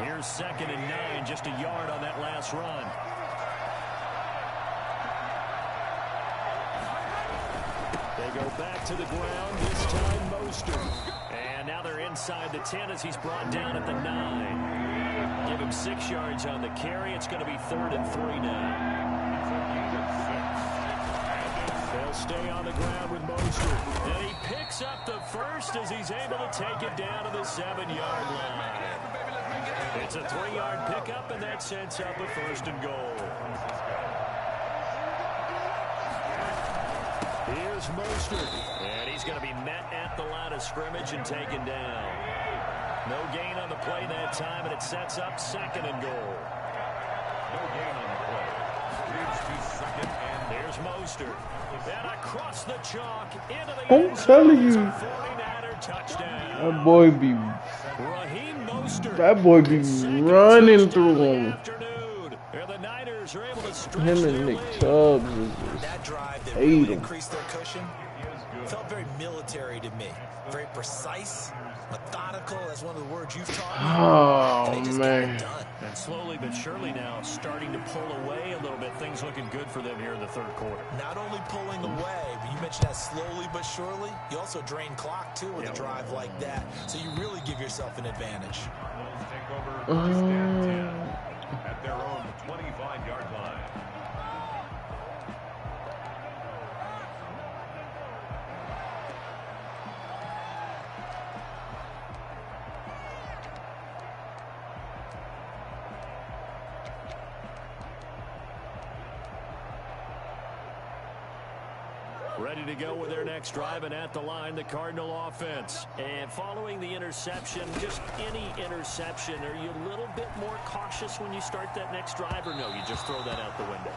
B: Here's 2nd and 9, just a yard on that last run. They go back to the ground, this time Mostert. And now they're inside the 10 as he's brought down at the 9. Give him 6 yards on the carry. It's going to be 3rd and 3 now. They'll stay on the ground with Mostert. And he picks up the first as he's able to take it down to the 7-yard line. It's a 3-yard pickup, and that sets up a 1st and goal. Here's Mostert, and he's going to be met at the line of scrimmage and taken down. No gain on the play that time, and it sets up 2nd and goal.
C: No gain on the play. Leads to 2nd and
B: There's Mostert, and across the chalk into the
A: I'm
B: end zone.
A: telling you.
B: It's a 49er touchdown.
A: That boy be
B: Raheem Mostert.
A: running through him.
B: Afternoon. And the Niners are able to stretch
A: Him and
B: their
A: Nick
B: lead.
A: Tubbs is
D: That drive that
A: Ate
D: really
A: him.
D: increased their cushion felt very military to me. Very precise, methodical. That's one of the words you've taught me.
A: Oh
D: And they just got
A: man.
D: it done.
B: And slowly but surely now starting to pull away a little bit. Things looking good for them here in the 3rd quarter.
D: Not only pulling away, but you mentioned that slowly but surely. You also drain clock, too, with a drive like that. So you really give yourself an advantage.
C: Bulls take over 1st and 10 at their own 25-yard line.
B: Ready to go with their next drive, and at the line, the Cardinal offense. And following the interception, just any interception, are you a little bit more cautious when you start that next drive, or no, you just throw that out the window?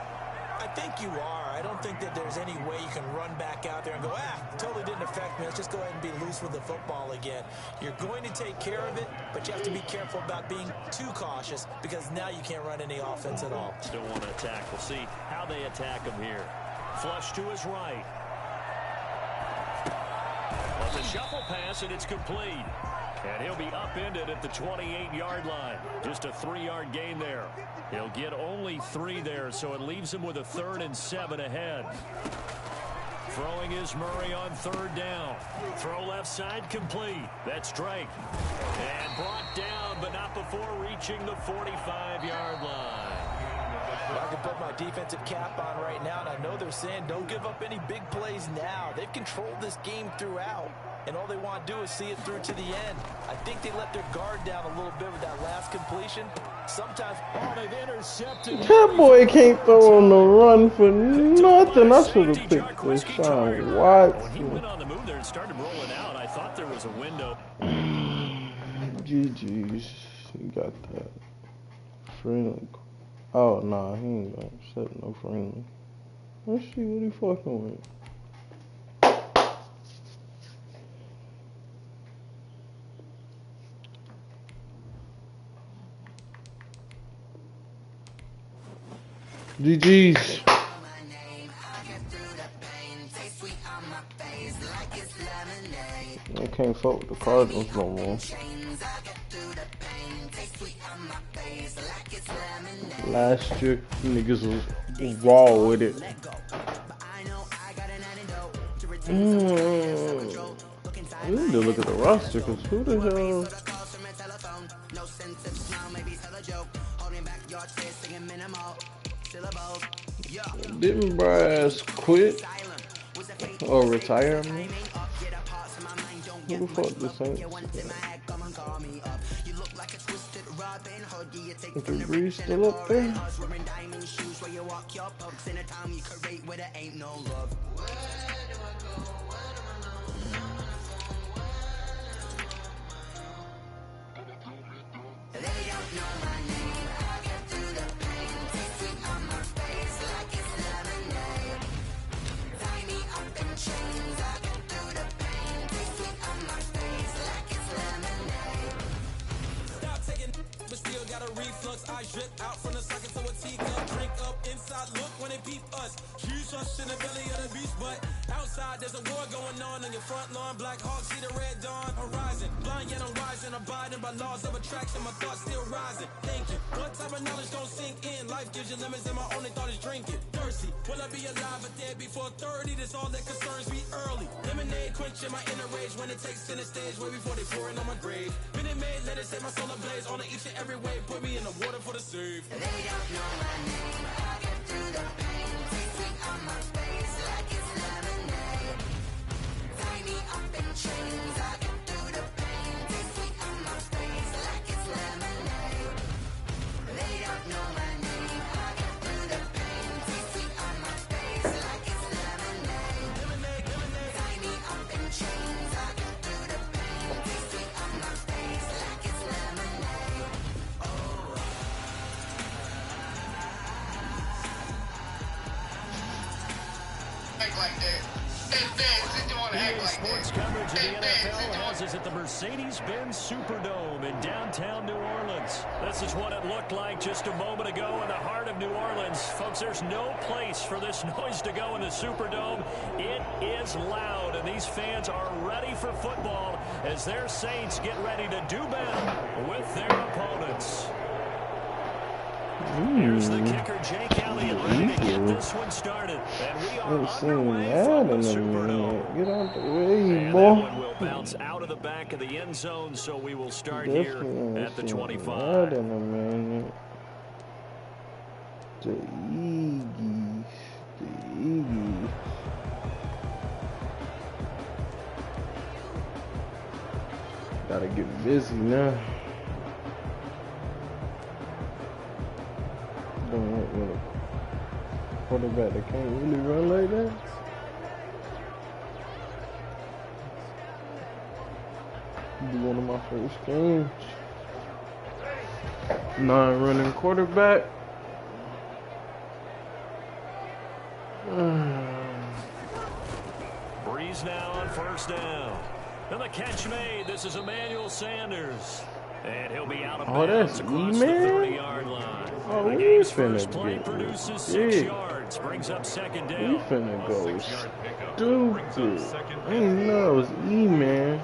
D: I think you are. I don't think that there's any way you can run back out there and go, totally didn't affect me. Let's just go ahead and be loose with the football again. You're going to take care of it, but you have to be careful about being too cautious, because now you can't run any offense at all.
B: Still want to attack. We'll see how they attack him here. Flush to his right. But the shuffle pass, and it's complete. And he'll be upended at the 28-yard line. Just a 3-yard gain there. He'll get only 3 there, so it leaves him with a 3rd and 7 ahead. Throwing is Murray on 3rd down. Throw left side complete. That's Drake. And brought down, but not before reaching the 45-yard line.
D: Well, I can put my defensive cap on right now, and I know they're saying don't give up any big plays now. They've controlled this game throughout, and all they want to do is see it through to the end. I think they let their guard down a little bit with that last completion. Sometimes,
B: they've intercepted.
A: That boy can't throw on the run for nothing. I should have picked this Sean
B: When
A: Watson.
B: he went on the move there and started rolling out, I thought there was a window.
A: GG's. He got that. Friendly. Oh, nah, he ain't gonna set no friendly. Let's see what he fucking with. GG's. I can't fuck with the Cardinals no more. Last year, niggas was raw with it. We need to look at the roster, because who the hell? Didn't Brass quit or retire? Man? Who the fuck the Saints? Is the Breeze still up there?
E: flip out from the socket to a teacup, drink up inside, look when they peep us. Huge us in the belly of the beast, but outside there's a war going on your front lawn. Black Hawk, see the red dawn horizon. Blind yet I'm rising, abiding by laws of attraction. My thoughts still rising, thinking what type of knowledge don't sink in. Life gives you lemons and my only thought is drinking. Thirsty, will I be alive or dead before 30? That's all that concerns me early. Lemonade quenching my inner rage when it takes center stage, way before they pour it on my grave. Minute Maid, let it set my soul ablaze on each and every way. Put me in the water for the save.
F: They don't know my name. I get through the pain. Tasting on my face like it's lemonade. Tie me up in chains. I get through the pain. Tasting on my face like it's lemonade. They don't know my name. I get through the pain. Tasting on my face like it's lemonade. Tie me up in chains. I get through the pain. Tasting on my face like it's lemonade.
G: Act like that. That's you want to act
B: EA
G: like
B: Sports
G: that.
B: coverage of the NFL has us at the Mercedes-Benz Superdome in downtown New Orleans. This is what it looked like just a moment ago in the heart of New Orleans. Folks, there's no place for this noise to go in the Superdome. It is loud, and these fans are ready for football as their Saints get ready to do battle with their opponents. Here's the kicker, Jake Elliott, ready to get this one started. And we are underway from the Superdome.
A: Get out the way,
B: And that
A: boy.
B: one will bounce out of the back of the end zone, so we will start here at the 25.
A: Right in a minute. The Eagles. The Eagles. Gotta get busy now. Don't want with a quarterback that can't really run like that. Be one of my first games. Non-running quarterback.
B: Breeze now on first down. And the catch made. This is Emmanuel Sanders. And he'll be out of bounds
A: that's
B: across the
A: E-Man?
B: 30-yard line.
A: Oh,
B: The
A: we
B: game's
A: finna
B: first play
A: get
B: produces
A: this.
B: 6
A: Yeah.
B: yards. Brings up second
A: We
B: down.
A: finna go
C: 6-yard pickup brings up
A: stupid.
C: second
A: I didn't know it was E-Man.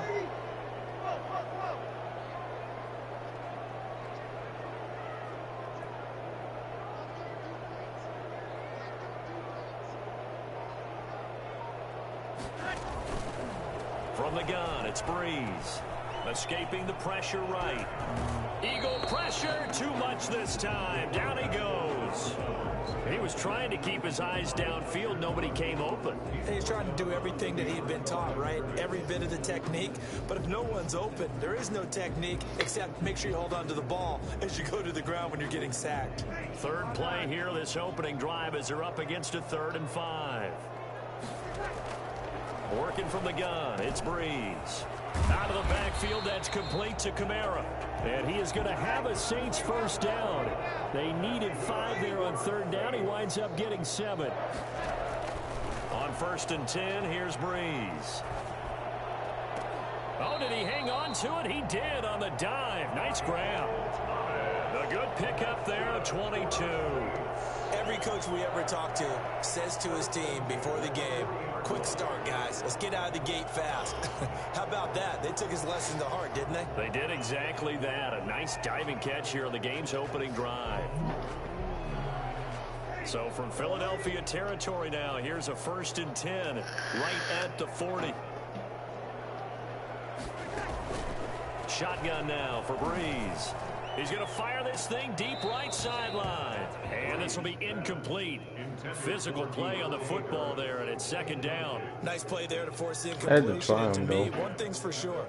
B: From the gun, it's Breeze. Escaping the pressure right. Eagle pressure, too much this time. Down he goes. He was trying to keep his eyes downfield. Nobody came open.
D: He's trying to do everything that he had been taught, right? Every bit of the technique. But if no one's open, there is no technique except make sure you hold on to the ball as you go to the ground when you're getting sacked.
B: Third play here, this opening drive as they're up against a 3rd and 5. Working from the gun, it's Breeze. Out of the backfield, that's complete to Kamara. And he is going to have a Saints first down. They needed 5 there on 3rd down. He winds up getting 7. On 1st and 10, here's Breeze. Oh, did he hang on to it? He did on the dive. Nice grab. A good pickup there, a 22.
D: Every coach we ever talk to says to his team before the game, quick start, guys. Let's get out of the gate fast. How about that? They took his lesson to heart, didn't they?
B: They did exactly that. A nice diving catch here on the game's opening drive. So from Philadelphia territory now, here's a 1st and 10 right at the 40. Shotgun now for Breeze. He's going to fire this thing deep right sideline. And this will be incomplete. Physical play on the football there, and it's 2nd down.
D: Nice play there to force
A: Had to
D: incompletion.
A: try
D: And to
A: him,
D: me,
A: though.
D: one thing's for sure.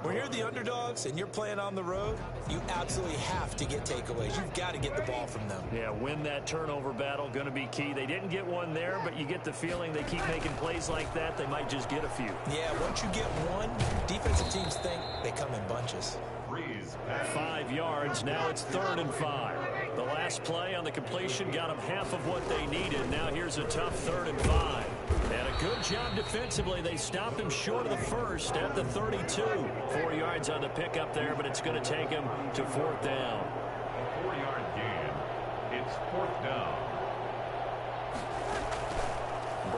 D: When you're the underdogs and you're playing on the road, you absolutely have to get takeaways. You've got to get the ball from them.
B: Yeah, win that turnover battle, going to be key. They didn't get one there, but you get the feeling they keep making plays like that, they might just get a few.
D: Yeah, once you get one, defensive teams think they come in bunches.
B: 5 yards, now it's 3rd and 5. The last play on the completion got them half of what they needed. Now here's a tough 3rd and 5. And a good job defensively. They stopped him short of the first at the 32. 4 yards on the pickup there, but it's going to take him to 4th down.
C: A 4-yard gain 4th down.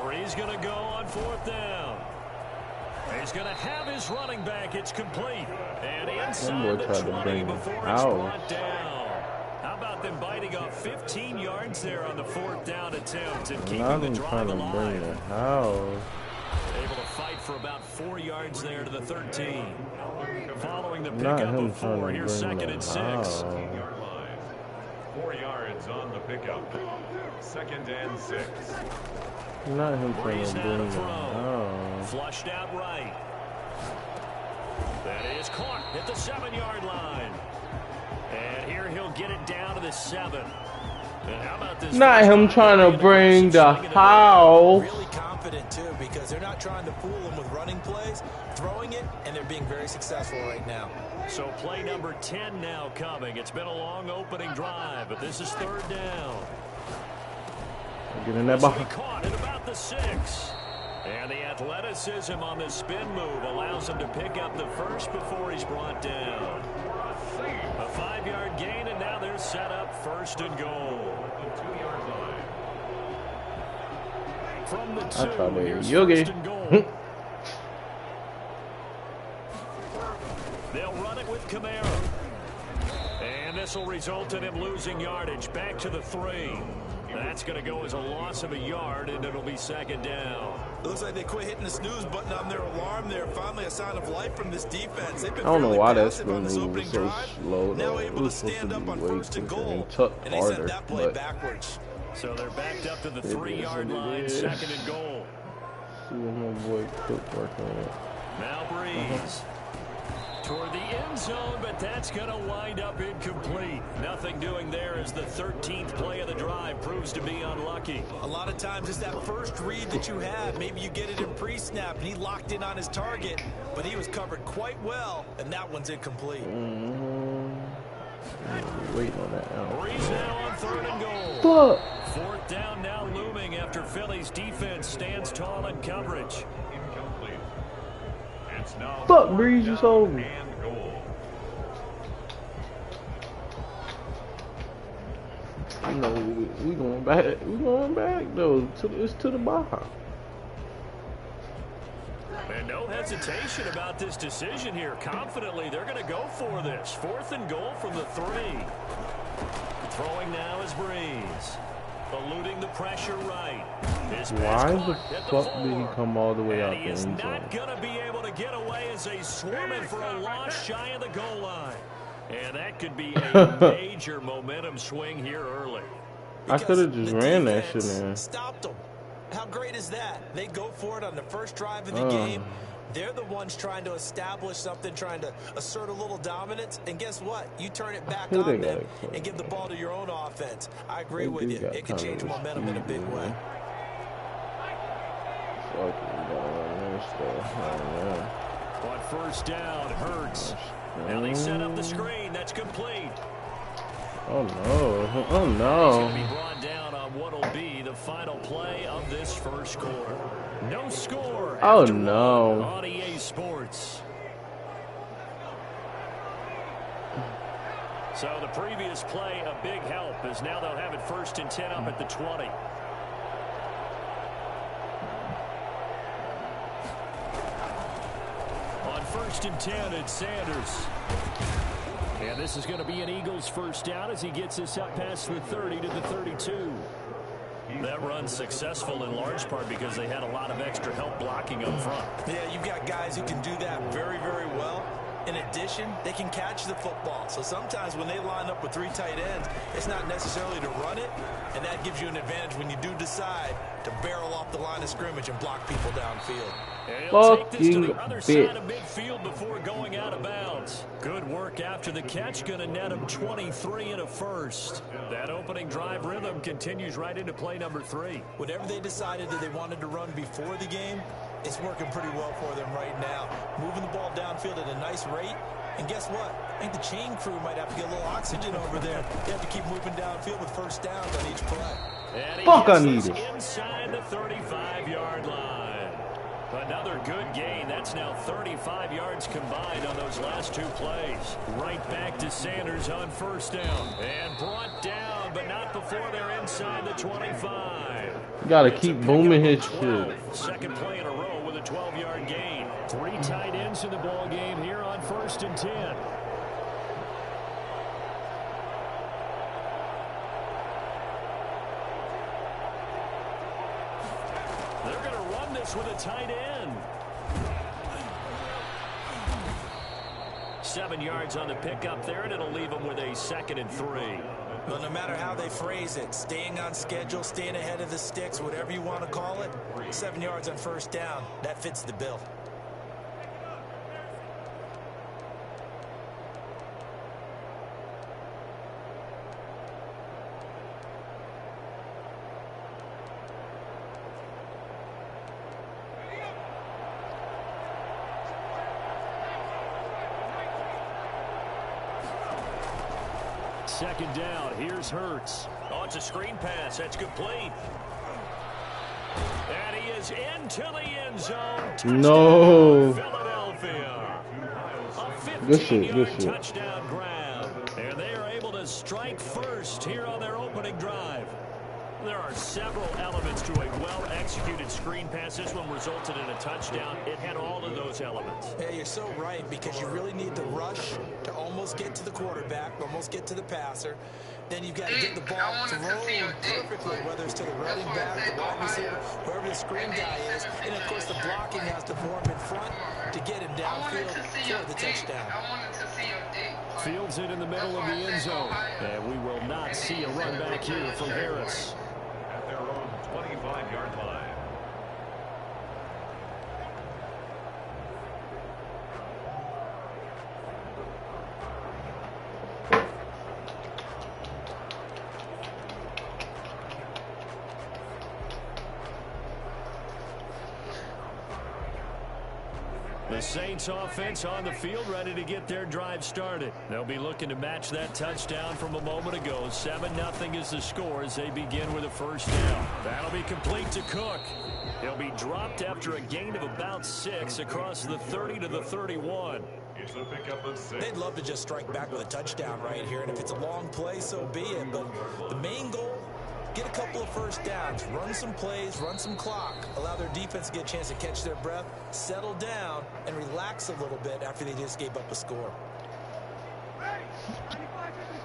B: Bree's going to go on 4th down. He's going to have his running back. It's complete. And inside the 20 before it's brought down. How about them biting off 15 yards there on the 4th down attempt and keeping the drive alive? Able to fight for about 4 yards there to the 13. Following the pickup of 4, here's 2nd and 6.
C: 15-yard line. 4 yards on the pickup. 2nd and 6.
A: Not him trying
B: Breeze
A: to
B: now
A: bring
B: to
A: it.
B: throw. Flushed out right. That is caught at the 7-yard line. And here he'll get it down to the 7. And how about this?
A: Not him trying to bring the house.
D: Really confident too, because they're not trying to fool him with running plays, throwing it, and they're being very successful right now.
B: So play number 10 now coming. It's been a long opening drive, but this is 3rd down.
A: Get in that
B: This will
A: ball.
B: be caught at about the 6. And the athleticism on the spin move allows him to pick up the first before he's brought down. A 5-yard gain, and now they're set up 1st and goal.
C: The 2-yard line.
B: From the 2,
A: I thought they
B: here's
A: were
B: 1st and goal. They'll run it with Camaro. And this will result in him losing yardage back to the 3. That's going to go as a loss of a yard, and it'll be 2nd down.
D: It looks like they quit hitting the snooze button on their alarm there. Finally a sign of life from this defense. They've been
A: I don't know why that
D: passive
A: spin
D: on this
A: move was
D: opening
A: so
D: drive.
A: slow.
D: Now
A: Though.
D: able to stand up on 1st and goal,
A: and tuck
D: and they
A: harder.
D: sent that play
A: But
D: backwards.
B: So they're backed up to the
A: It is
B: 3-yard
A: what it
B: line,
A: is.
B: 2nd and goal.
A: see what my boy Cook working on.
B: Now Breeze toward the end zone, but that's going to wind up incomplete. Nothing doing there as the 13th play of the drive proves to be unlucky.
D: A lot of times it's that first read that you have. Maybe you get it in pre-snap, and he locked in on his target, but he was covered quite well, and that one's incomplete.
A: Waiting on that out.
B: Breeze now on 3rd and goal.
A: Fuck.
B: 4th down now looming after Philly's defense stands tall in coverage.
C: Incomplete. It's now
A: Fuck, Breeze, you sold me.
C: and goal.
A: You know, we going back. We going back though. It's to the Baja.
B: And no hesitation about this decision here. Confidently, they're going to go for this. 4th and goal from the 3. Throwing now is Breeze. Eluding the pressure right.
A: Why the fuck did he come all the way out
B: And he
A: the
B: is
A: end zone?
B: not going to be able to get away as they swarm him for a loss shy of the goal line. And that could be a major momentum swing here early.
A: I could have just
D: The
A: ran that shit
D: defense
A: in.
D: stopped them. How great is that? They go for it on the first drive of the game. They're the ones trying to establish something, trying to assert a little dominance. And guess what? You turn it back
A: Who they
D: on them
A: got?
D: and give the ball to your own offense. I agree
A: They
D: with
A: do
D: you.
A: got
D: It can
A: kinda
D: change momentum in a big
A: speed,
D: way.
A: man. Fuck it, we gotta run this stuff.
B: On 1st down, Hurts. Now they set up the screen. That's complete.
A: Oh no! Oh
B: He's
A: no!
B: going to be brought down on what will be the final play of this first quarter. No score.
A: Oh,
B: after
A: no.
B: one on EA Sports. So the previous play, a big help, as now they'll have it 1st and 10 up at the 20. On 1st and 10, it's Sanders. And this is going to be an Eagles first down as he gets this up past the 30 to the 32. That run's successful in large part because they had a lot of extra help blocking up front.
D: Yeah, you've got guys who can do that very, very well. In addition, they can catch the football. So sometimes when they line up with 3 tight ends, it's not necessarily to run it, and that gives you an advantage when you do decide to barrel off the line of scrimmage and block people downfield.
B: And he'll take this to
A: Fucking
B: the other side of
A: bitch.
B: midfield before going out of bounds. Good work after the catch, going to net him 23 and a first. That opening drive rhythm continues right into play number 3.
D: Whatever they decided that they wanted to run before the game, it's working pretty well for them right now. Moving the ball downfield at a nice rate. And guess what? I think the chain crew might have to get a little oxygen over there. They have to keep moving downfield with first downs on each play.
B: And he
A: Fuck, I
B: gets
A: need
B: this
A: it.
B: inside the 35-yard line. Another good gain. That's now 35 yards combined on those last 2 plays. Right back to Sanders on 1st down. And brought down down, but not before they're inside the 25.
A: You gotta
B: It's a
A: keep
B: pickup
A: booming
B: of
A: his
B: 12.
A: shit.
B: Second play in a row with a 12-yard gain. 3 tight ends in the ball game here on 1st and 10. They're going to run this with a tight end. 7 yards on the pickup there, and it'll leave them with a 2nd and 3.
D: Well, no matter how they phrase it, staying on schedule, staying ahead of the sticks, whatever you want to call it, 7 yards on 1st down, that fits the bill.
B: Second down. Here's Hurts. Oh, it's a screen pass. That's complete. And he is into the end zone. Touchdown,
A: No.
B: Philadelphia. A
A: Good shit,
B: 15-yard
A: good shit.
B: touchdown grab. And they are able to strike first here on their opening drive. There are several elements to a well-executed screen pass. This one resulted in a touchdown. It had all of those elements.
D: Yeah, you're so right, because you really need to rush to almost get to the quarterback, almost get to the passer. Then you've got to get the ball thrown perfectly, whether it's to the running back, the wide receiver, wherever the screen guy is. And, of course, the blocking has to form in front to get him downfield for the touchdown.
B: Fields it in the middle of the end zone. And we will not see a run back here from Harris.
C: At their own 25-yard line.
B: The Saints offense on the field, ready to get their drive started. They'll be looking to match that touchdown from a moment ago. 7-0 is the score as they begin with a 1st down. That'll be complete to Cook. He'll be dropped after a gain of about 6 across the 30 to the 31.
C: It's a pickup of 6.
D: They'd love to just strike back with a touchdown right here, and if it's a long play, so be it. But the main goal, get a couple of 1st downs, run some plays, run some clock, allow their defense to get a chance to catch their breath, settle down, and relax a little bit after they just gave up a score.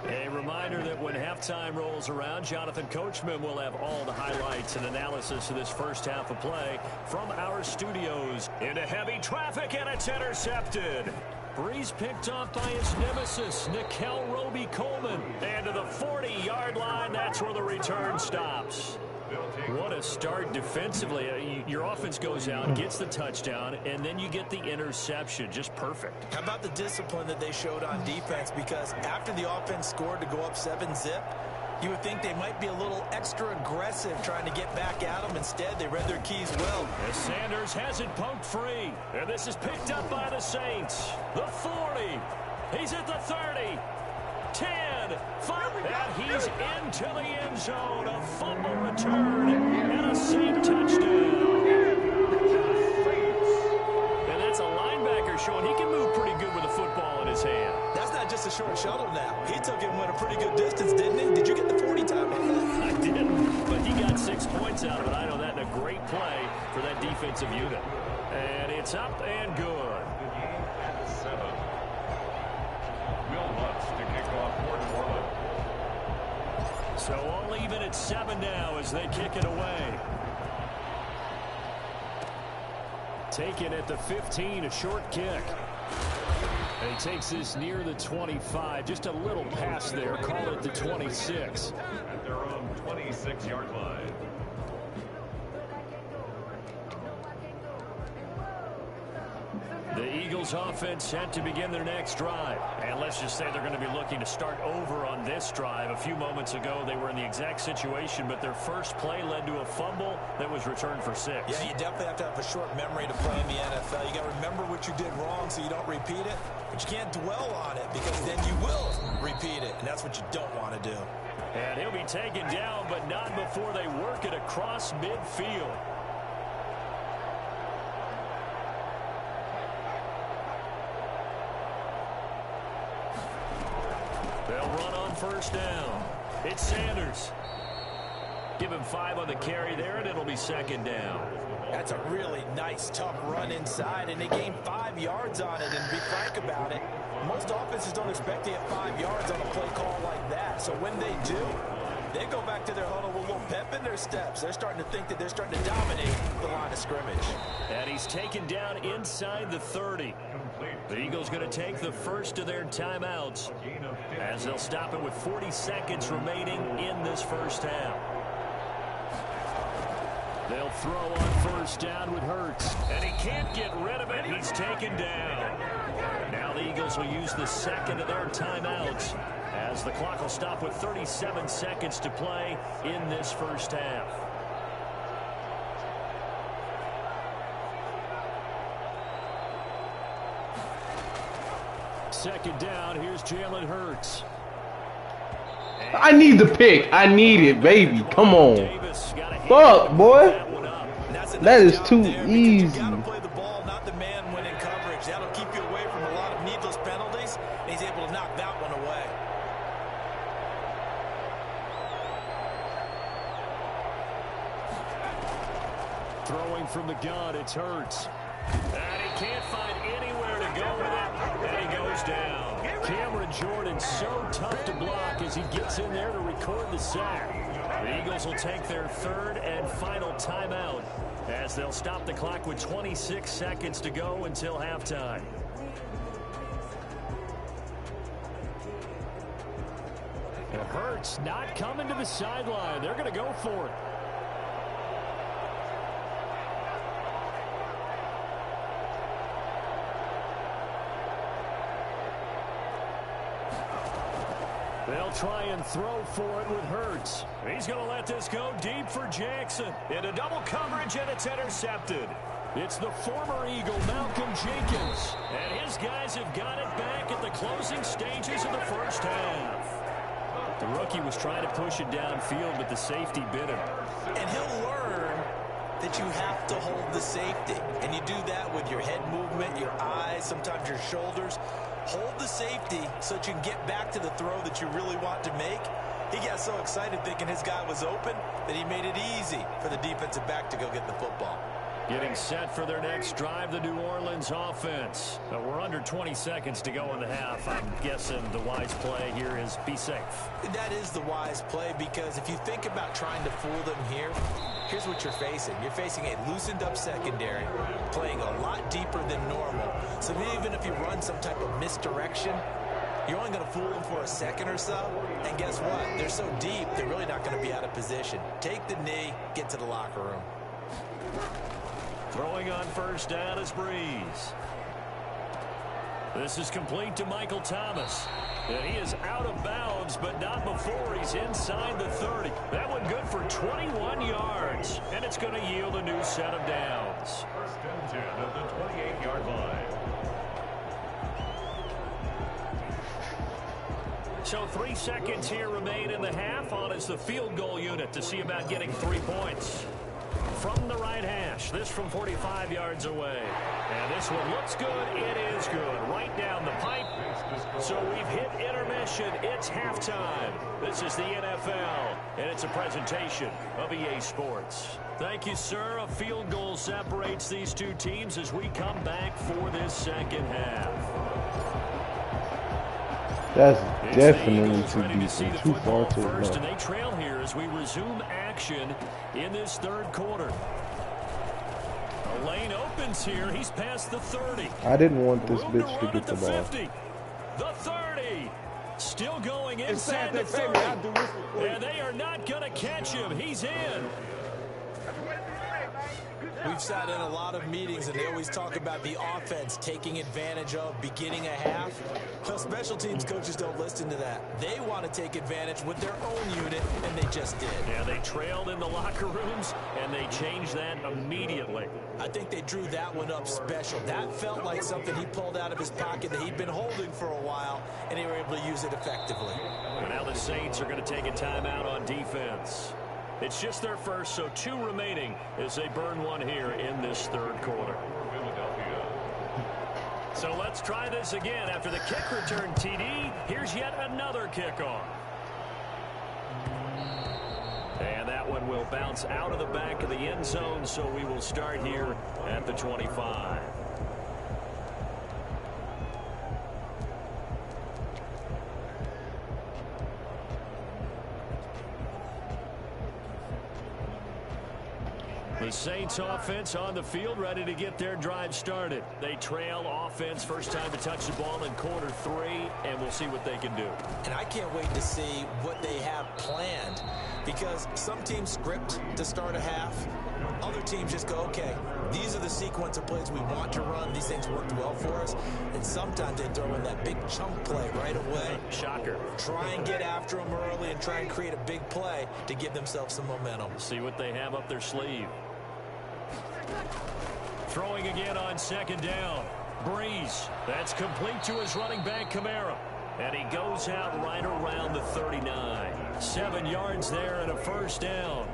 B: A reminder that when halftime rolls around, Jonathan Coachman will have all the highlights and analysis of this first half of play from our studios. Into heavy traffic, and it's intercepted. Breeze picked off by his nemesis, Nickel Roby-Coleman. And to the 40-yard line, that's where the return stops. What a start defensively. Your offense goes out, gets the touchdown, and then you get the interception. Just perfect.
D: How about the discipline that they showed on defense? Because after the offense scored to go up 7-zip, you would think they might be a little extra aggressive trying to get back at them. Instead, they read their keys well.
B: As Sanders has it poked free. And this is picked up by the Saints. The 40. He's at the 30. 10, 5, and he's into the end zone. A fumble return and a Saint touchdown. And that's a linebacker showing he can move pretty good with a football in his hand.
D: That's not just a short shuttle now. He took him at a pretty good distance, didn't he? Did you get the 40 time on that?
B: I didn't, but he got 6 points out of it. I know that in a great play for that defensive unit. And it's up and good.
C: The game at 7. Will Lutz to kick off for New Orleans.
B: So all even at 7 now as they kick it away. Taken at the 15, a short kick. And he takes this near the 25. Just a little pass there. Call it the 26.
C: At their own 26-yard line.
B: The Eagles offense set to begin their next drive. And let's just say they're going to be looking to start over on this drive. A few moments ago, they were in the exact situation, but their first play led to a fumble that was returned for 6.
D: Yeah, you definitely have to have a short memory to play in the NFL. You got to remember what you did wrong so you don't repeat it, but you can't dwell on it because then you will repeat it, and that's what you don't want to do.
B: And he'll be taken down, but not before they work it across midfield. They'll run on 1st down. It's Sanders. Give him 5 on the carry there, and it'll be second down.
D: That's a really nice, tough run inside, and they gained 5 yards on it. And to be frank about it, most offenses don't expect to get 5 yards on a play call like that. So when they do, they go back to their huddle with a little pep in their steps. They're starting to think that they're starting to dominate the line of scrimmage.
B: And he's taken down inside the 30. The Eagles going to take the first of their timeouts as they'll stop it with 40 seconds remaining in this first half. They'll throw on first down with Hurts. And he can't get rid of it. He's taken down. Now the Eagles will use the second of their timeouts as the clock will stop with 37 seconds to play in this first half. Second down, here's Jalen Hurts.
A: I need the pick. I need it, baby. Come on. Fuck, boy. That is too easy.
D: You gotta play the ball, not the man when in coverage. That'll keep you away from a lot of needless penalties, and he's able to knock that one away.
B: Throwing from the gun, it's Hurts. And he can't find anywhere to go with it, and he goes down. Cameron Jordan so tough to block as he gets in there to record the sack. The Eagles will take their third and final timeout as they'll stop the clock with 26 seconds to go until halftime. And Hurts not coming to the sideline. They're going to go for it. They'll try and throw for it with Hurts. He's going to let this go deep for Jackson. Into double coverage, and it's intercepted. It's the former Eagle, Malcolm Jenkins. And his guys have got it back at the closing stages of the first half. The rookie was trying to push it downfield, but the safety bit him.
D: And he'll learn that you have to hold the safety. And you do that with your head movement, your eyes, sometimes your shoulders. Hold the safety so that you can get back to the throw that you really want to make. He got so excited thinking his guy was open that he made it easy for the defensive back to go get the football.
B: Getting set for their next drive, the New Orleans offense. We're under 20 seconds to go in the half. I'm guessing the wise play here is be safe.
D: That is the wise play, because if you think about trying to fool them here, here's what you're facing. You're facing a loosened up secondary, playing a lot deeper than normal. So even if you run some type of misdirection, you're only going to fool them for a second or so. And guess what? They're so deep, they're really not going to be out of position. Take the knee, get to the locker room.
B: Throwing on first down is Breeze. This is complete to Michael Thomas. And he is out of bounds, but not before he's inside the 30. That one good for 21 yards. And it's going to yield a new set of downs.
C: First and 10 at the 28-yard line.
B: So 3 seconds here remain in the half. On is the field goal unit to see about getting 3 points. From the right hash, this from 45 yards away. And this one looks good. It is good. Right down the pipe. So we've hit intermission. It's halftime. This is the NFL, and it's a presentation of EA Sports. Thank you, sir. A field goal separates these two teams as we come back for this second half.
A: That's definitely too deep, too far to
B: first,
A: the
B: and they trail here as we resume action in this third quarter. The lane opens here. He's past the 30.
A: I didn't want this
B: Room
A: bitch to
B: run
A: get
B: at
A: the ball.
B: 50. The 30. Still going inside the 30. And they are not going to catch him. He's in.
D: We've sat in a lot of meetings, and they always talk about the offense taking advantage of beginning a half. Well, special teams coaches don't listen to that. They want to take advantage with their own unit, and they just did.
B: Yeah, they trailed in the locker rooms, and they changed that immediately.
D: I think they drew that one up special. That felt like something he pulled out of his pocket that he'd been holding for a while, and they were able to use it effectively.
B: And now the Saints are going to take a timeout on defense. It's just their first, so 2 remaining as they burn one here in this third quarter. So let's try this again. After the kick return TD, here's yet another kickoff. one will bounce out of the back of the end zone, so we will start here at the 25. The Saints offense on the field, ready to get their drive started. They trail offense, first time to touch the ball in quarter 3, and we'll see what they can do.
D: And I can't wait to see what they have planned, because some teams script to start a half. Other teams just go, okay, these are the sequence of plays we want to run. These things worked well for us. And sometimes they throw in that big chunk play right away.
B: Shocker.
D: Try and get after them early and try and create a big play to give themselves some momentum.
B: See what they have up their sleeve. Throwing again on second down. Breeze. That's complete to his running back, Kamara. And he goes out right around the 39. 7 yards there and a first down.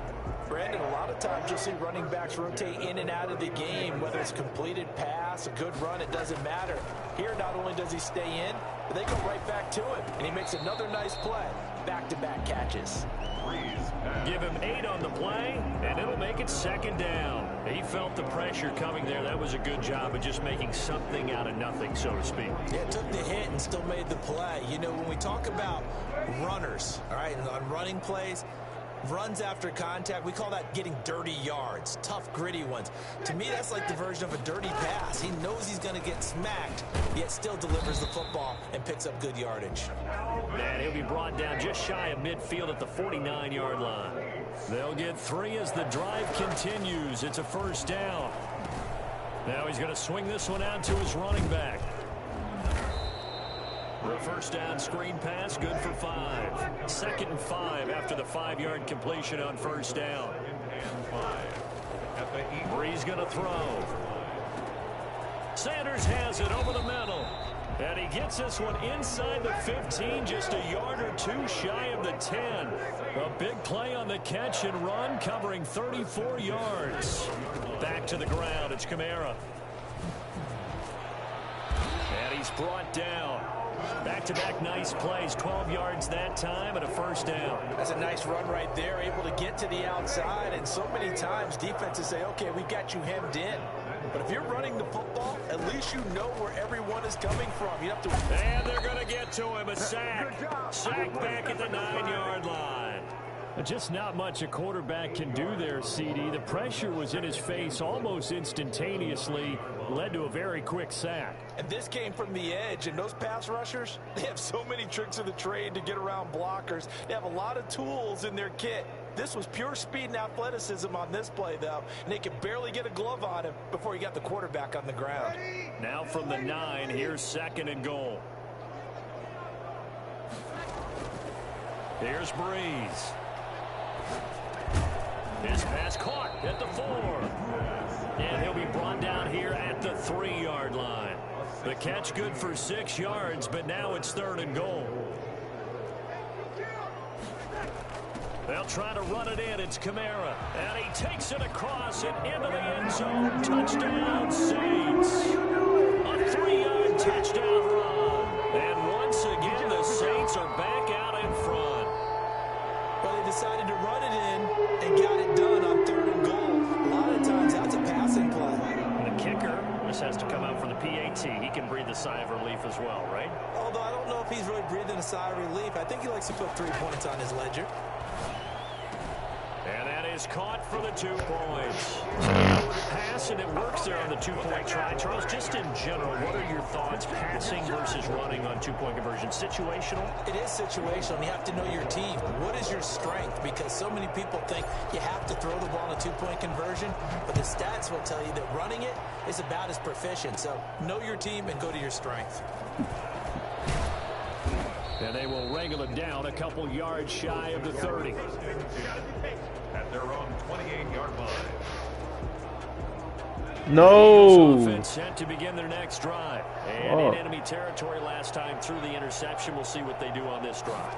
D: Brandon, a lot of times you'll see running backs rotate in and out of the game, whether it's completed pass, a good run, it doesn't matter. Here, not only does he stay in, but they go right back to him, and he makes another nice play. Back-to-back catches.
B: Give him 8 on the play, and it'll make it second down. He felt the pressure coming there. That was a good job of just making something out of nothing, so to speak.
D: Yeah, took the hit and still made the play. You know, when we talk about runners, all right, on running plays, runs after contact, we call that getting dirty yards, tough, gritty ones. To me, that's like the version of a dirty pass. He knows he's going to get smacked, yet still delivers the football and picks up good yardage.
B: And he'll be brought down just shy of midfield at the 49-yard line. They'll get 3 as the drive continues. It's a first down. Now he's going to swing this one out to his running back. The first down screen pass, good for 5. Second and 5 after the 5-yard completion on first down. Breeze going to throw. Sanders has it over the middle. And he gets this one inside the 15, just a yard or 2 shy of the 10. A big play on the catch and run, covering 34 yards. Back to the ground, it's Kamara. And he's brought down. Back-to-back nice plays, 12 yards that time and a first down.
D: That's a nice run right there, able to get to the outside. And so many times defenses say, okay, we got you hemmed in. But if you're running the football, at least you know where everyone is coming from. You have to.
B: And they're going to get to him. A sack. Sack back at the 9-yard line. Just not much a quarterback can do there, CD. The pressure was in his face almost instantaneously. Led to a very quick sack.
D: And this came from the edge, and those pass rushers, they have so many tricks of the trade to get around blockers. They have a lot of tools in their kit. This was pure speed and athleticism on this play, though, and they could barely get a glove on him before he got the quarterback on the ground.
B: Now from the 9, here's second and goal. Here's Breeze. His pass caught at the 4. And he'll be brought down here at the 3-yard line. The catch good for 6 yards, but now it's third and goal. They'll try to run it in. It's Kamara. And he takes it across and into the end zone. Touchdown, Saints. A 3-yard touchdown run. And once again, the Saints are back out in front.
D: Well, they decided to run it in and got it done on third and goal. A lot of times, that's a passing play.
B: The kicker just has to come out for the PAT. He can breathe a sigh of relief as well, right?
D: Although I don't know if he's really breathing a sigh of relief. I think he likes to put 3 points on his ledger.
B: And that is caught for the 2 points. With a pass, and it works there on the 2-point try. Charles, just in general, what are your thoughts, passing versus running on 2-point conversion? Situational?
D: It is situational. You have to know your team. What is your strength? Because so many people think you have to throw the ball in a 2-point conversion, but the stats will tell you that running it is about as proficient. So know your team and go to your strength.
B: And they will wrangle him down a couple yards shy of the 30.
C: At their own 28-yard line.
A: No.
B: Eagles offense set to begin their next drive. And in enemy territory last time through the interception. We'll see what they do on this drive.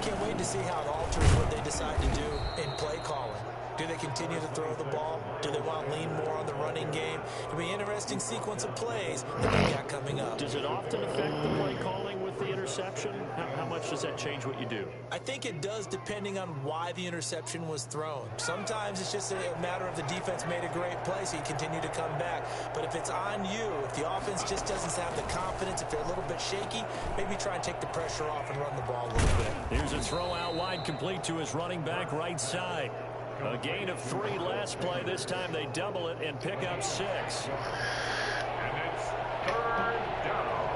D: Can't wait to see how it alters what they decide to do in play calling. Do they continue to throw the ball? Do they want to lean more on the running game? It'll be an interesting sequence of plays that they got coming up.
B: Does it often affect the play calling with with the interception? How much does that change what you do?
D: I think it does, depending on why the interception was thrown. Sometimes it's just a matter of the defense made a great play, so you continue to come back. But if it's on you, if the offense just doesn't have the confidence, if they're a little bit shaky, maybe try and take the pressure off and run the ball a little bit.
B: Here's a throw out wide, complete to his running back right side. A gain of 3 last play. This time they double it and pick up 6.
C: And it's third down.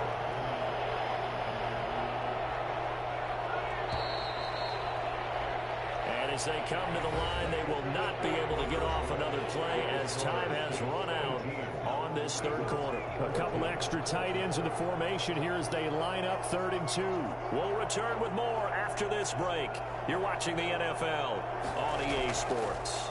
B: And as they come to the line, they will not be able to get off another play as time has run out on this third quarter. A couple extra tight ends in the formation here as they line up 3rd and 2. We'll return with more after this break. You're watching the NFL on EA Sports.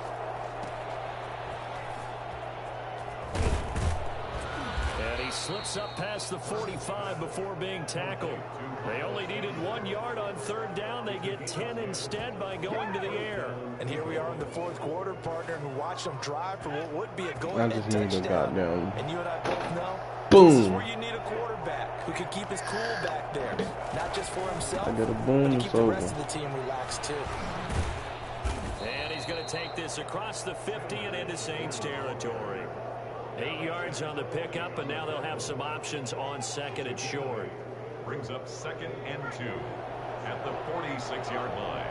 B: And he slips up past the 45 before being tackled. They only needed 1 yard on 3rd down. They get 10 instead by going to the air.
D: And here we are in the 4th quarter, partner, and watch them drive for what would be a goal
A: I just need a goddamn.
D: And you and I both know
A: Boom.
D: this is where you need a quarterback who can keep his cool back there. Not just for himself,
A: I did a boom,
D: but to
A: it's
D: keep the rest
A: over.
D: of the team relaxed too.
B: And he's going to take this across the 50 and into Saints territory. 8 yards on the pickup, and now they'll have some options on 2nd and short.
C: Brings up 2nd and 2 at the 46-yard line.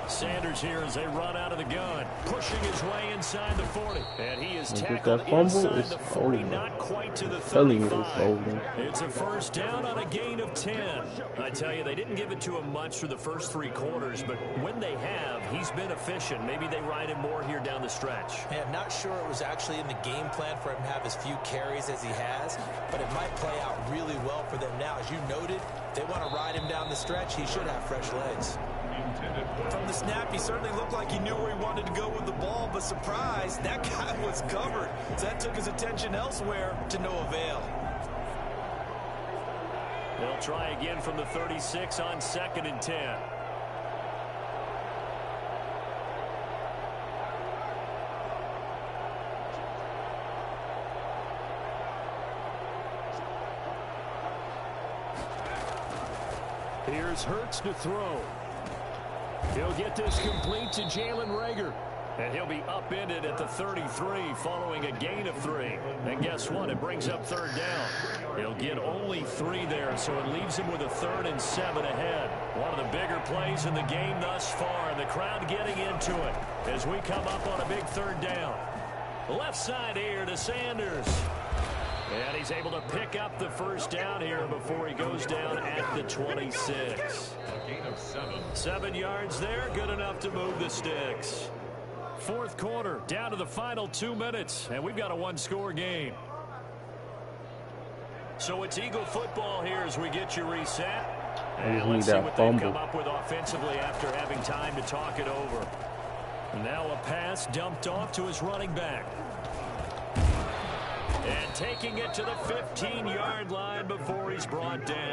B: Sanders here as they run out of the gun, pushing his way inside the 40. And he is
A: And get
B: tackled
A: that fumble,
B: inside
A: it's
B: the 40,
A: over.
B: not quite to the
A: Telling you it's
B: 35.
A: over.
B: It's a 1st down on a gain of 10. I tell you, they didn't give it to him much for the first 3 quarters, but when they have, he's been efficient. Maybe they ride him more here down the stretch.
D: Yeah, I'm not sure it was actually in the game plan for him to have as few carries as he has, but it might play out really well for them now. As you noted, if they want to ride him down the stretch, he should have fresh legs. From the snap, he certainly looked like he knew where he wanted to go with the ball, but surprise, that guy was covered. So that took his attention elsewhere to no avail.
B: They'll try again from the 36 on 2nd and 10. Here's Hurts to throw. He'll get this complete to Jalen Reagor. And he'll be upended at the 33 following a gain of 3. And guess what? It brings up 3rd down. He'll get only 3 there, so it leaves him with a 3rd and 7 ahead. One of the bigger plays in the game thus far, and the crowd getting into it as we come up on a big 3rd down. Left side here to Sanders. And he's able to pick up the 1st down here before he goes down at the 26.
C: A gain of 7.
B: 7 yards there, good enough to move the sticks. 4th quarter, down to the final 2 minutes, and we've got a 1-score game. So it's Eagle football here as we get you reset. And let's see what they come up with offensively after having time to talk it over. And now a pass dumped off to his running back. And taking it to the 15-yard line before he's brought down.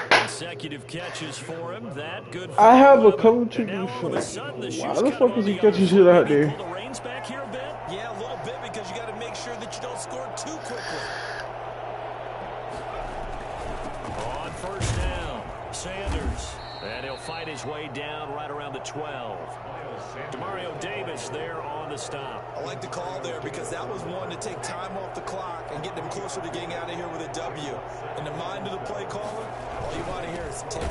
B: Consecutive catches for him. That good.
A: I have a coach who why the fuck is he catching shit out there?
B: Pull the reins back here a bit.
D: Yeah, a little bit, because you got to make sure that you don't score too quickly.
B: On 1st down, Sanders. And he'll fight his way down right around the 12. Demario Davis there on the stop.
D: I like the call there because that was one to take time off the clock and get them closer to getting out of here with a W. In the mind of the play caller, all you want to hear is tick,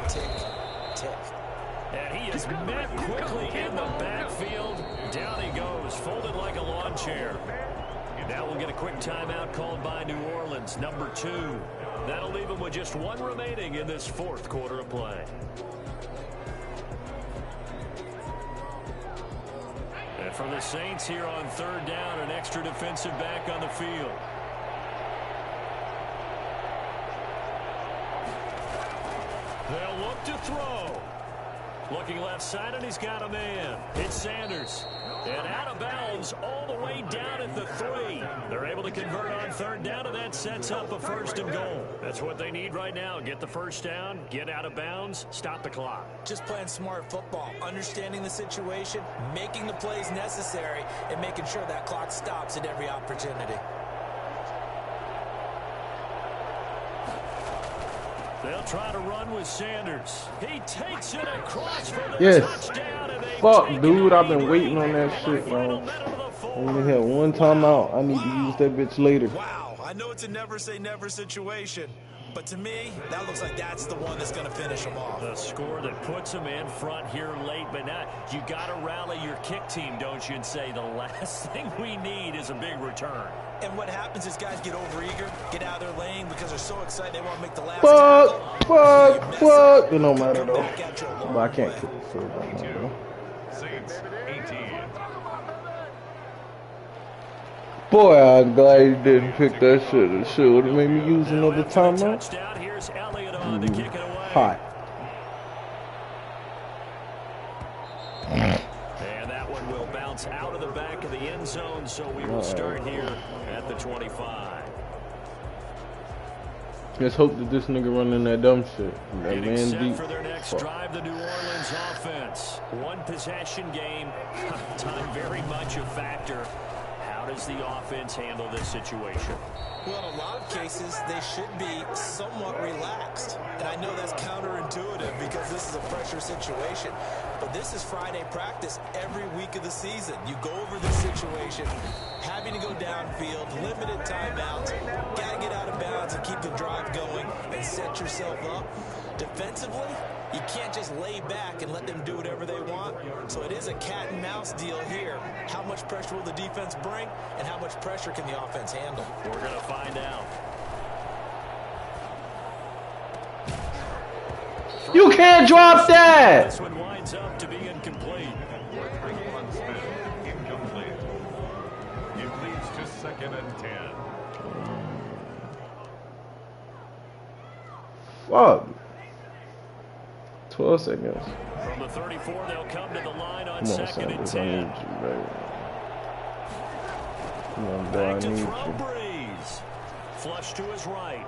D: tick, tick.
B: And he is met quickly in the backfield. Down he goes, folded like a lawn chair. Now we'll get a quick timeout called by New Orleans, number 2. That'll leave him with just 1 remaining in this 4th quarter of play. And for the Saints here on 3rd down, an extra defensive back on the field. They'll look to throw. Looking left side, and he's got a man. It's Sanders. And out of bounds all the way down at the 3. They're able to convert on 3rd down, and that sets up a 1st and goal. That's what they need right now. Get the 1st down, get out of bounds, stop the clock.
D: Just playing smart football, understanding the situation, making the plays necessary, and making sure that clock stops at every opportunity.
B: They'll try to run with Sanders. He takes it across for the
A: Yes.
B: touchdown. And they
A: Fuck,
B: take
A: dude.
B: a
A: I've been
B: lead
A: waiting on
B: here
A: that
B: in
A: shit,
B: the final
A: man.
B: minute of the
A: I
B: fourth.
A: only had one timeout. I need to use that bitch later.
D: Wow, I know it's a never say never situation, but to me, that looks like that's the one that's going to finish them off.
B: The score that puts them in front here late, but now you got to rally your kick team, don't you, and say the last thing we need is a big return.
D: And what happens is guys get overeager, get out of their lane because they're so excited they want to make the last
A: Fuck. It don't matter,
D: come
A: though.
D: back at you a long
A: But I can't
D: way.
A: kick the field right now, though.
C: Saints 18.
A: Boy, I'm glad he didn't pick that shit. It shit would have made me use another timeout.
B: Touchdown. Here's Elliott on to kick it away.
A: Hot.
B: And that one will bounce out of the back of the end zone, so we will start here at the 25.
A: Let's hope that this nigga running that dumb shit. That
B: Getting
A: man
B: set
A: deep.
B: for their next
A: Fuck.
B: drive, the New Orleans offense. One possession game. Time very much a factor. How does the offense handle this situation?
D: Well, in a lot of cases, they should be somewhat relaxed. And I know that's counterintuitive because this is a pressure situation. But this is Friday practice every week of the season. You go over this situation, having to go downfield, limited timeouts, got to get out of bounds and keep the drive going and set yourself up. Defensively, you can't just lay back and let them do whatever they want. So it is a cat and mouse deal here. How much pressure will the defense bring, and how much pressure can the offense handle?
B: We're going to find out.
A: You can't drop that!
B: This one winds up to be incomplete.
C: Fourth one spin. Incomplete. It leads to 2nd and 10.
A: Fuck. 12 seconds.
B: From the 34, they'll come to the line on
A: Come on,
B: 2nd and
A: Sanders. I need
B: 10.
A: you, baby. Come on, boy. I
B: Back to
A: need
B: throw
A: you.
B: Breeze. Flush to his right.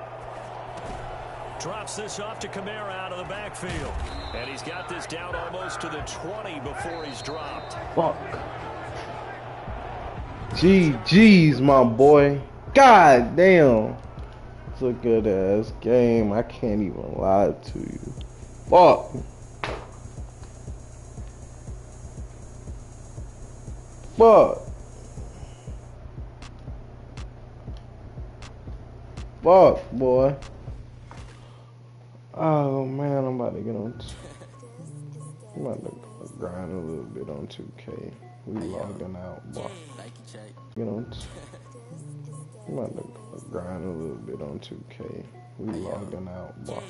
B: Drops this off to Kamara out of the backfield. And he's got this down almost to the 20 before he's dropped.
A: Fuck. GG's, my boy. God damn. It's a good ass game. I can't even lie to you. Fuck. Fuck. Fuck, boy. Oh man, I'm about to get on. I'm about to grind a little bit on 2K. We logging out, boy. Get on. I'm about to grind a little bit on 2K. We logging out, boy.